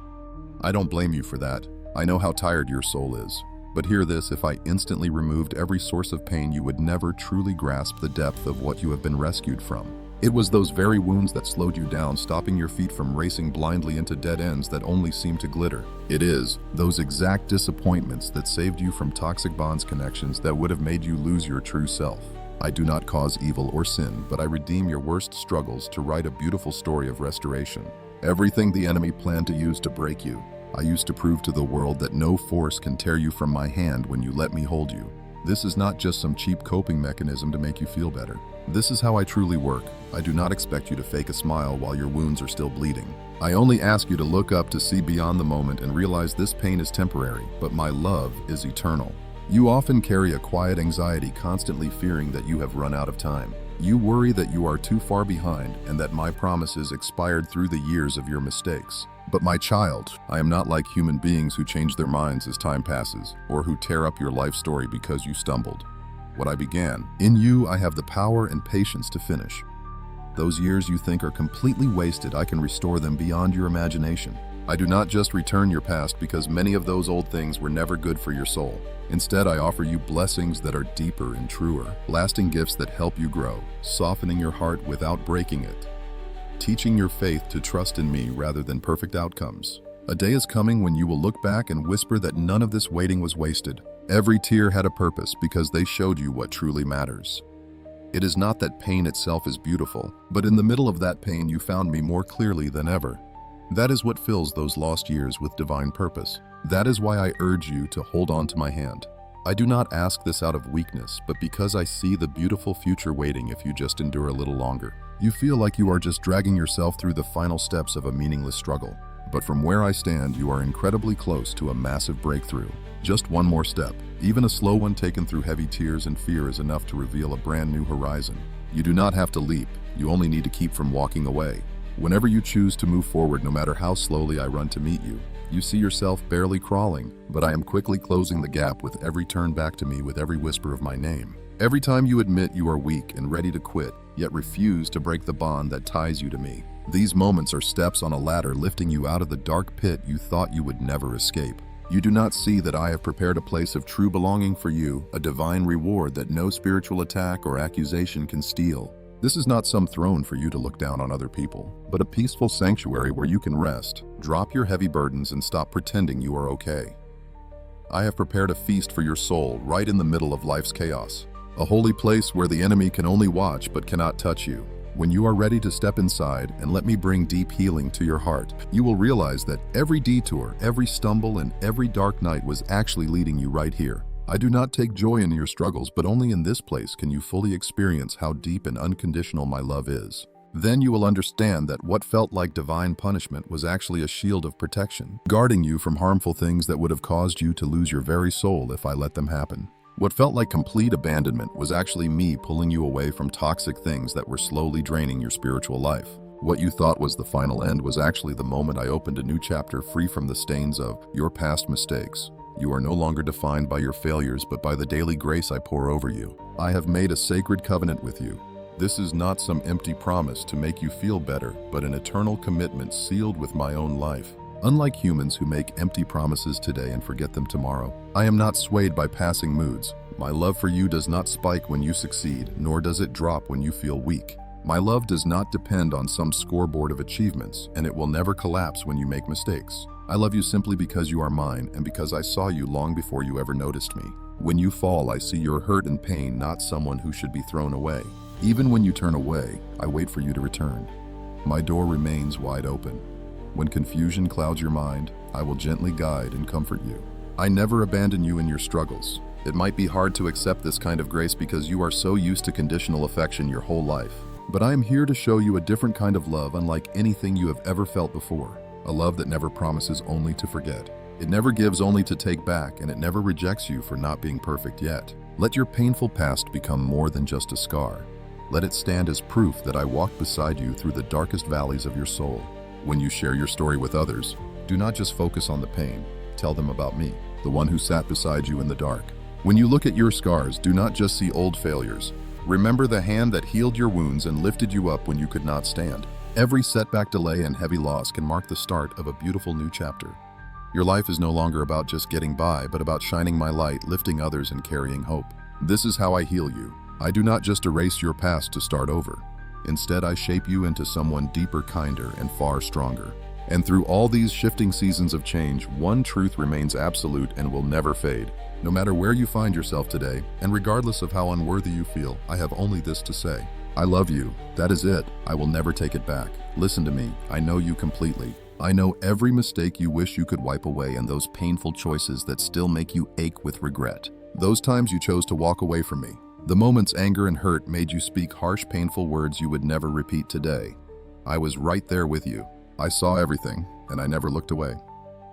I don't blame you for that. I know how tired your soul is. But hear this, if I instantly removed every source of pain, you would never truly grasp the depth of what you have been rescued from. It was those very wounds that slowed you down, stopping your feet from racing blindly into dead ends that only seem to glitter. It is those exact disappointments that saved you from toxic bonds, connections that would have made you lose your true self. I do not cause evil or sin, but I redeem your worst struggles to write a beautiful story of restoration. Everything the enemy planned to use to break you, I used to prove to the world that no force can tear you from my hand when you let me hold you. This is not just some cheap coping mechanism to make you feel better. This is how I truly work. I do not expect you to fake a smile while your wounds are still bleeding. I only ask you to look up, to see beyond the moment and realize this pain is temporary, but my love is eternal. You often carry a quiet anxiety, constantly fearing that you have run out of time. You worry that you are too far behind and that my promises expired through the years of your mistakes. But my child, I am not like human beings who change their minds as time passes, or who tear up your life story because you stumbled. What I began, in you I have the power and patience to finish. Those years you think are completely wasted, I can restore them beyond your imagination. I do not just return your past, because many of those old things were never good for your soul. Instead, I offer you blessings that are deeper and truer, lasting gifts that help you grow, softening your heart without breaking it, teaching your faith to trust in me rather than perfect outcomes. A day is coming when you will look back and whisper that none of this waiting was wasted. Every tear had a purpose because they showed you what truly matters. It is not that pain itself is beautiful, but in the middle of that pain you found me more clearly than ever. That is what fills those lost years with divine purpose. That is why I urge you to hold on to my hand. I do not ask this out of weakness, but because I see the beautiful future waiting if you just endure a little longer. You feel like you are just dragging yourself through the final steps of a meaningless struggle. But from where I stand, you are incredibly close to a massive breakthrough. Just one more step. Even a slow one taken through heavy tears and fear is enough to reveal a brand new horizon. You do not have to leap. You only need to keep from walking away. Whenever you choose to move forward, no matter how slowly I run to meet you, you see yourself barely crawling, but I am quickly closing the gap with every turn back to me, with every whisper of my name. Every time you admit you are weak and ready to quit, yet refuse to break the bond that ties you to me. These moments are steps on a ladder lifting you out of the dark pit you thought you would never escape. You do not see that I have prepared a place of true belonging for you, a divine reward that no spiritual attack or accusation can steal. This is not some throne for you to look down on other people, but a peaceful sanctuary where you can rest, drop your heavy burdens, and stop pretending you are okay. I have prepared a feast for your soul right in the middle of life's chaos, a holy place where the enemy can only watch but cannot touch you. When you are ready to step inside and let me bring deep healing to your heart, you will realize that every detour, every stumble, and every dark night was actually leading you right here. I do not take joy in your struggles, but only in this place can you fully experience how deep and unconditional my love is. Then you will understand that what felt like divine punishment was actually a shield of protection, guarding you from harmful things that would have caused you to lose your very soul if I let them happen. What felt like complete abandonment was actually me pulling you away from toxic things that were slowly draining your spiritual life. What you thought was the final end was actually the moment I opened a new chapter, free from the stains of your past mistakes. You are no longer defined by your failures, but by the daily grace I pour over you. I have made a sacred covenant with you. This is not some empty promise to make you feel better, but an eternal commitment sealed with my own life. Unlike humans who make empty promises today and forget them tomorrow, I am not swayed by passing moods. My love for you does not spike when you succeed, nor does it drop when you feel weak. My love does not depend on some scoreboard of achievements, and it will never collapse when you make mistakes. I love you simply because you are mine and because I saw you long before you ever noticed me. When you fall, I see your hurt and pain, not someone who should be thrown away. Even when you turn away, I wait for you to return. My door remains wide open. When confusion clouds your mind, I will gently guide and comfort you. I never abandon you in your struggles. It might be hard to accept this kind of grace because you are so used to conditional affection your whole life. But I am here to show you a different kind of love unlike anything you have ever felt before. A love that never promises only to forget. It never gives only to take back, and it never rejects you for not being perfect yet. Let your painful past become more than just a scar. Let it stand as proof that I walked beside you through the darkest valleys of your soul. When you share your story with others, do not just focus on the pain. Tell them about me, the one who sat beside you in the dark. When you look at your scars, do not just see old failures. Remember the hand that healed your wounds and lifted you up when you could not stand. Every setback, delay, and heavy loss can mark the start of a beautiful new chapter. Your life is no longer about just getting by, but about shining my light, lifting others, and carrying hope. This is how I heal you. I do not just erase your past to start over. Instead, I shape you into someone deeper, kinder, and far stronger. And through all these shifting seasons of change, one truth remains absolute and will never fade. No matter where you find yourself today, and regardless of how unworthy you feel, I have only this to say. I love you. That is it. I will never take it back. Listen to me. I know you completely. I know every mistake you wish you could wipe away and those painful choices that still make you ache with regret. Those times you chose to walk away from me. The moments anger and hurt made you speak harsh, painful words you would never repeat today. I was right there with you. I saw everything, and I never looked away.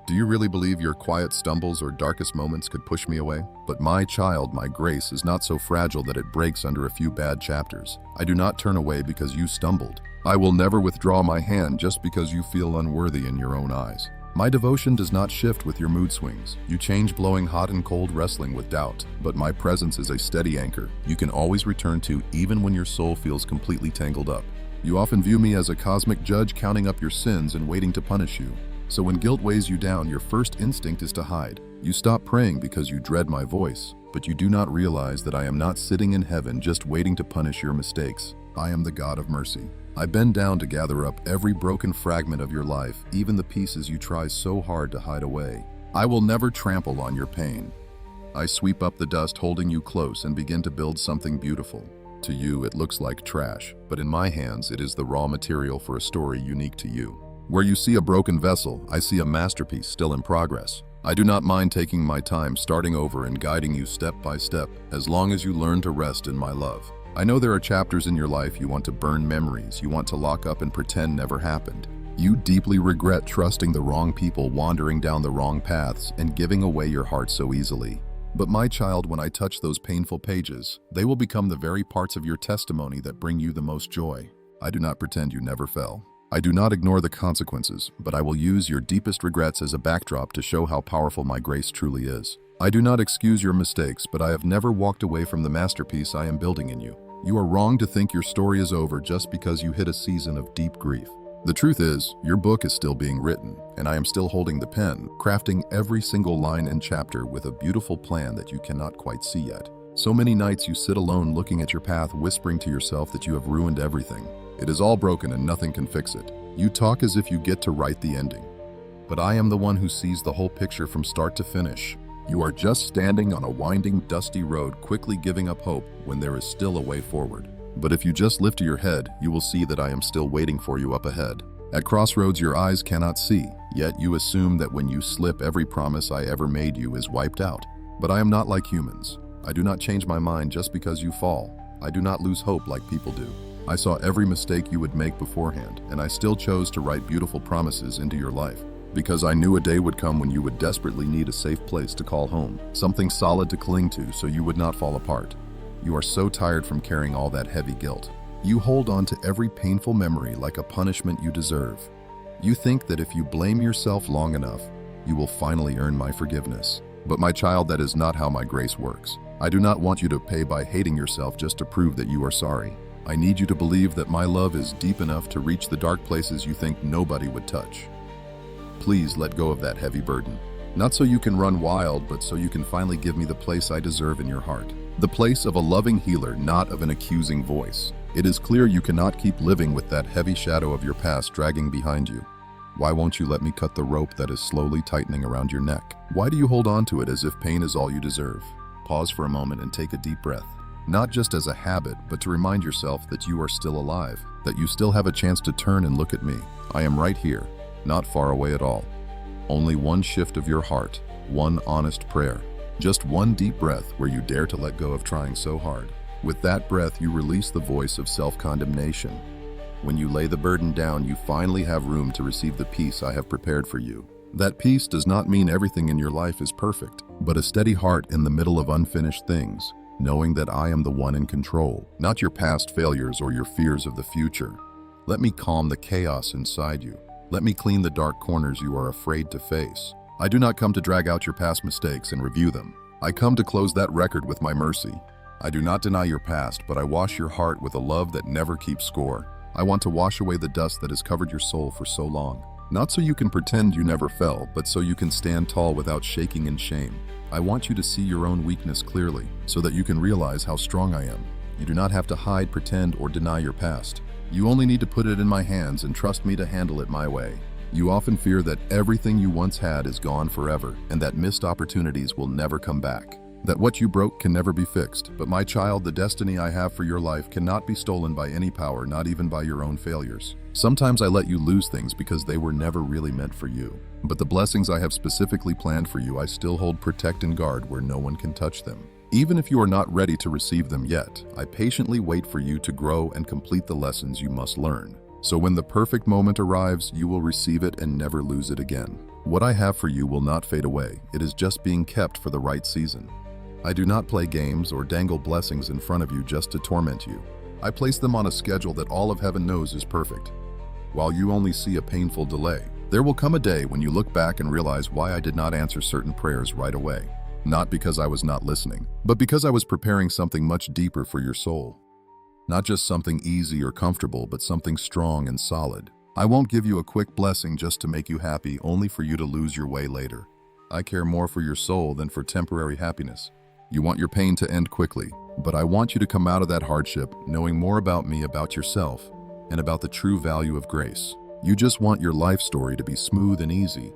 Do you really believe your quiet stumbles or darkest moments could push me away? But my child, my grace, is not so fragile that it breaks under a few bad chapters. I do not turn away because you stumbled. I will never withdraw my hand just because you feel unworthy in your own eyes. My devotion does not shift with your mood swings. You change blowing hot and cold, wrestling with doubt. But my presence is a steady anchor you can always return to even when your soul feels completely tangled up. You often view me as a cosmic judge counting up your sins and waiting to punish you. So when guilt weighs you down, your first instinct is to hide. You stop praying because you dread my voice, but you do not realize that I am not sitting in heaven just waiting to punish your mistakes. I am the God of mercy. I bend down to gather up every broken fragment of your life, even the pieces you try so hard to hide away. I will never trample on your pain. I sweep up the dust holding you close and begin to build something beautiful. To you, it looks like trash, but in my hands, it is the raw material for a story unique to you. Where you see a broken vessel, I see a masterpiece still in progress. I do not mind taking my time, starting over and guiding you step by step, as long as you learn to rest in my love. I know there are chapters in your life you want to burn, memories you want to lock up and pretend never happened. You deeply regret trusting the wrong people, wandering down the wrong paths, and giving away your heart so easily. But my child, when I touch those painful pages, they will become the very parts of your testimony that bring you the most joy. I do not pretend you never fell. I do not ignore the consequences, but I will use your deepest regrets as a backdrop to show how powerful my grace truly is. I do not excuse your mistakes, but I have never walked away from the masterpiece I am building in you. You are wrong to think your story is over just because you hit a season of deep grief. The truth is, your book is still being written, and I am still holding the pen, crafting every single line and chapter with a beautiful plan that you cannot quite see yet. So many nights you sit alone looking at your path, whispering to yourself that you have ruined everything. It is all broken and nothing can fix it. You talk as if you get to write the ending. But I am the one who sees the whole picture from start to finish. You are just standing on a winding, dusty road, quickly giving up hope when there is still a way forward. But if you just lift your head, you will see that I am still waiting for you up ahead. At crossroads your eyes cannot see, yet you assume that when you slip, every promise I ever made you is wiped out. But I am not like humans. I do not change my mind just because you fall. I do not lose hope like people do. I saw every mistake you would make beforehand, and I still chose to write beautiful promises into your life. Because I knew a day would come when you would desperately need a safe place to call home, something solid to cling to so you would not fall apart. You are so tired from carrying all that heavy guilt. You hold on to every painful memory like a punishment you deserve. You think that if you blame yourself long enough, you will finally earn my forgiveness. But my child, that is not how my grace works. I do not want you to pay by hating yourself just to prove that you are sorry. I need you to believe that my love is deep enough to reach the dark places you think nobody would touch. Please let go of that heavy burden. Not so you can run wild, but so you can finally give me the place I deserve in your heart. The place of a loving healer, not of an accusing voice. It is clear you cannot keep living with that heavy shadow of your past dragging behind you. Why won't you let me cut the rope that is slowly tightening around your neck? Why do you hold on to it as if pain is all you deserve? Pause for a moment and take a deep breath. Not just as a habit, but to remind yourself that you are still alive, that you still have a chance to turn and look at me. I am right here, not far away at all. Only one shift of your heart, one honest prayer. Just one deep breath where you dare to let go of trying so hard. With that breath, you release the voice of self-condemnation. When you lay the burden down, you finally have room to receive the peace I have prepared for you. That peace does not mean everything in your life is perfect, but a steady heart in the middle of unfinished things, knowing that I am the one in control, not your past failures or your fears of the future. Let me calm the chaos inside you. Let me clean the dark corners you are afraid to face. I do not come to drag out your past mistakes and review them. I come to close that record with my mercy. I do not deny your past, but I wash your heart with a love that never keeps score. I want to wash away the dust that has covered your soul for so long. Not so you can pretend you never fell, but so you can stand tall without shaking in shame. I want you to see your own weakness clearly, so that you can realize how strong I am. You do not have to hide, pretend, or deny your past. You only need to put it in my hands and trust me to handle it my way. You often fear that everything you once had is gone forever, and that missed opportunities will never come back. That what you broke can never be fixed. But my child, the destiny I have for your life cannot be stolen by any power, not even by your own failures. Sometimes I let you lose things because they were never really meant for you. But the blessings I have specifically planned for you, I still hold, protect, and guard where no one can touch them. Even if you are not ready to receive them yet, I patiently wait for you to grow and complete the lessons you must learn. So when the perfect moment arrives, you will receive it and never lose it again. What I have for you will not fade away. It is just being kept for the right season. I do not play games or dangle blessings in front of you just to torment you. I place them on a schedule that all of heaven knows is perfect, while you only see a painful delay. There will come a day when you look back and realize why I did not answer certain prayers right away. Not because I was not listening, but because I was preparing something much deeper for your soul. Not just something easy or comfortable, but something strong and solid. I won't give you a quick blessing just to make you happy, only for you to lose your way later. I care more for your soul than for temporary happiness. You want your pain to end quickly, but I want you to come out of that hardship knowing more about me, about yourself, and about the true value of grace. You just want your life story to be smooth and easy,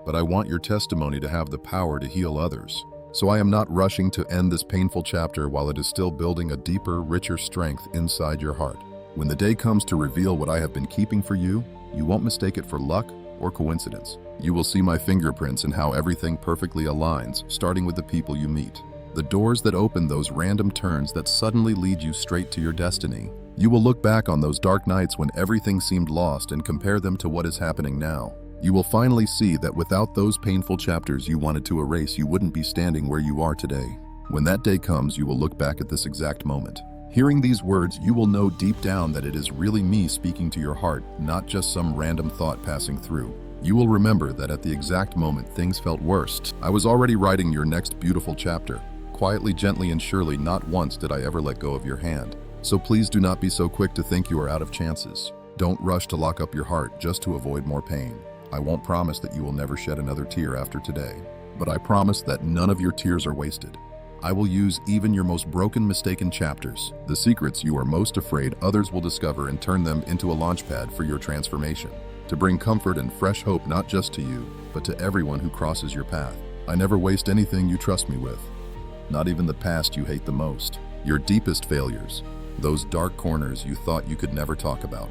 but I want your testimony to have the power to heal others. So I am not rushing to end this painful chapter while it is still building a deeper, richer strength inside your heart. When the day comes to reveal what I have been keeping for you, you won't mistake it for luck or coincidence. You will see my fingerprints in how everything perfectly aligns, starting with the people you meet. The doors that open, those random turns that suddenly lead you straight to your destiny. You will look back on those dark nights when everything seemed lost and compare them to what is happening now. You will finally see that without those painful chapters you wanted to erase, you wouldn't be standing where you are today. When that day comes, you will look back at this exact moment. Hearing these words, you will know deep down that it is really me speaking to your heart, not just some random thought passing through. You will remember that at the exact moment things felt worst, I was already writing your next beautiful chapter. Quietly, gently, and surely, not once did I ever let go of your hand. So please do not be so quick to think you are out of chances. Don't rush to lock up your heart just to avoid more pain. I won't promise that you will never shed another tear after today, but I promise that none of your tears are wasted. I will use even your most broken, mistaken chapters, the secrets you are most afraid others will discover, and turn them into a launchpad for your transformation, to bring comfort and fresh hope not just to you, but to everyone who crosses your path. I never waste anything you trust me with. Not even the past you hate the most. Your deepest failures. Those dark corners you thought you could never talk about.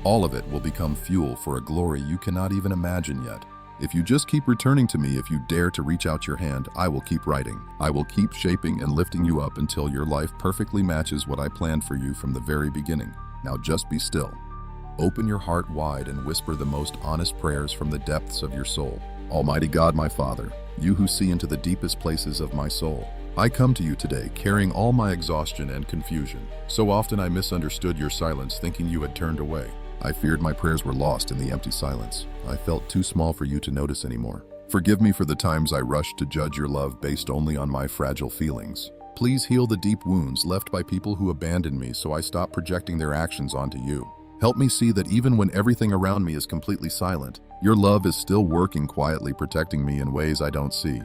All of it will become fuel for a glory you cannot even imagine yet. If you just keep returning to me, if you dare to reach out your hand, I will keep writing. I will keep shaping and lifting you up until your life perfectly matches what I planned for you from the very beginning. Now just be still. Open your heart wide and whisper the most honest prayers from the depths of your soul. Almighty God, my Father, you who see into the deepest places of my soul, I come to you today carrying all my exhaustion and confusion. So often I misunderstood your silence, thinking you had turned away. I feared my prayers were lost in the empty silence. I felt too small for you to notice anymore. Forgive me for the times I rushed to judge your love based only on my fragile feelings. Please heal the deep wounds left by people who abandoned me so I stop projecting their actions onto you. Help me see that even when everything around me is completely silent, your love is still working quietly, protecting me in ways I don't see.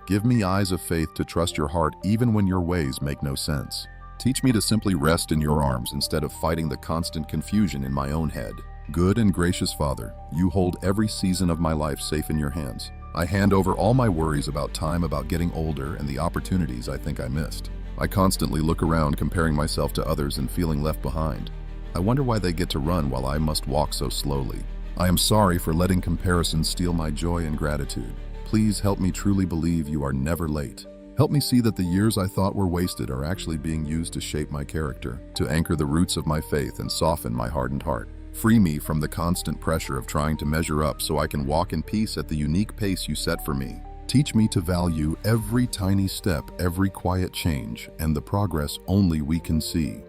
Give me eyes of faith to trust your heart even when your ways make no sense. Teach me to simply rest in your arms instead of fighting the constant confusion in my own head. Good and gracious Father, you hold every season of my life safe in your hands. I hand over all my worries about time, about getting older, and the opportunities I think I missed. I constantly look around comparing myself to others and feeling left behind. I wonder why they get to run while I must walk so slowly. I am sorry for letting comparison steal my joy and gratitude. Please help me truly believe you are never late. Help me see that the years I thought were wasted are actually being used to shape my character, to anchor the roots of my faith and soften my hardened heart. Free me from the constant pressure of trying to measure up so I can walk in peace at the unique pace you set for me. Teach me to value every tiny step, every quiet change, and the progress only we can see.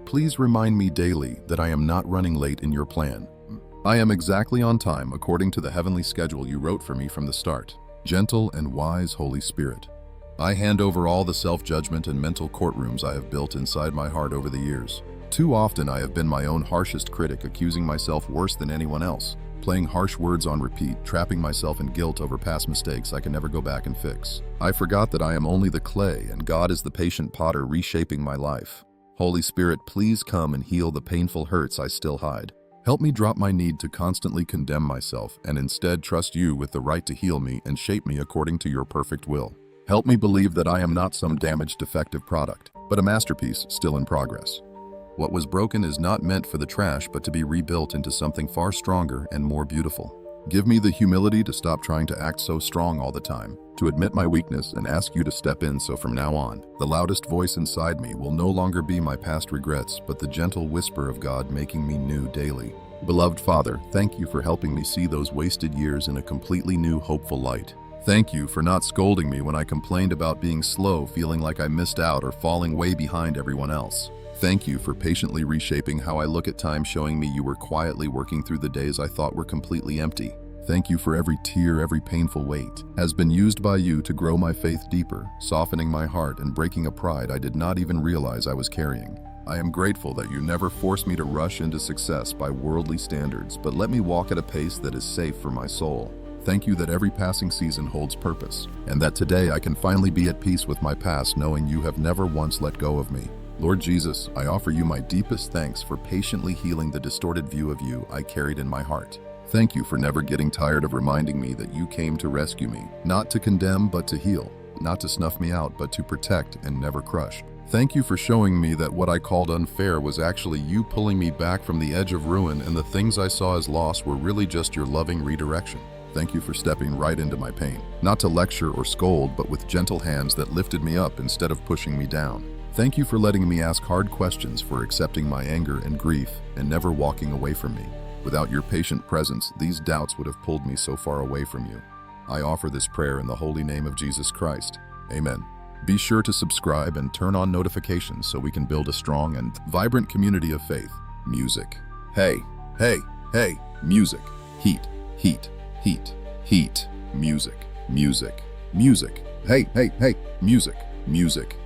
Please remind me daily that I am not running late in your plan. I am exactly on time according to the heavenly schedule you wrote for me from the start. Gentle and wise Holy Spirit, I hand over all the self-judgment and mental courtrooms I have built inside my heart over the years. Too often I have been my own harshest critic, accusing myself worse than anyone else, playing harsh words on repeat, trapping myself in guilt over past mistakes I can never go back and fix. I forgot that I am only the clay and God is the patient potter reshaping my life. Holy Spirit, please come and heal the painful hurts I still hide. Help me drop my need to constantly condemn myself and instead trust you with the right to heal me and shape me according to your perfect will. Help me believe that I am not some damaged, defective product, but a masterpiece still in progress. What was broken is not meant for the trash, but to be rebuilt into something far stronger and more beautiful. Give me the humility to stop trying to act so strong all the time, to admit my weakness and ask you to step in so from now on, the loudest voice inside me will no longer be my past regrets, but the gentle whisper of God making me new daily. Beloved Father, thank you for helping me see those wasted years in a completely new, hopeful light. Thank you for not scolding me when I complained about being slow, feeling like I missed out or falling way behind everyone else. Thank you for patiently reshaping how I look at time, showing me you were quietly working through the days I thought were completely empty. Thank you for every tear, every painful weight has been used by you to grow my faith deeper, softening my heart and breaking a pride I did not even realize I was carrying. I am grateful that you never forced me to rush into success by worldly standards, but let me walk at a pace that is safe for my soul. Thank you that every passing season holds purpose, and that today I can finally be at peace with my past, knowing you have never once let go of me. Lord Jesus, I offer you my deepest thanks for patiently healing the distorted view of you I carried in my heart. Thank you for never getting tired of reminding me that you came to rescue me, not to condemn but to heal, not to snuff me out but to protect and never crush. Thank you for showing me that what I called unfair was actually you pulling me back from the edge of ruin, and the things I saw as loss were really just your loving redirection. Thank you for stepping right into my pain, not to lecture or scold, but with gentle hands that lifted me up instead of pushing me down. Thank you for letting me ask hard questions, for accepting my anger and grief, and never walking away from me. Without your patient presence, these doubts would have pulled me so far away from you. I offer this prayer in the holy name of Jesus Christ. Amen. Be sure to subscribe and turn on notifications so we can build a strong and vibrant community of faith. Music. Hey, hey, hey, music. Heat, heat, heat, heat. Music, music, music. Hey, hey, hey, music, music.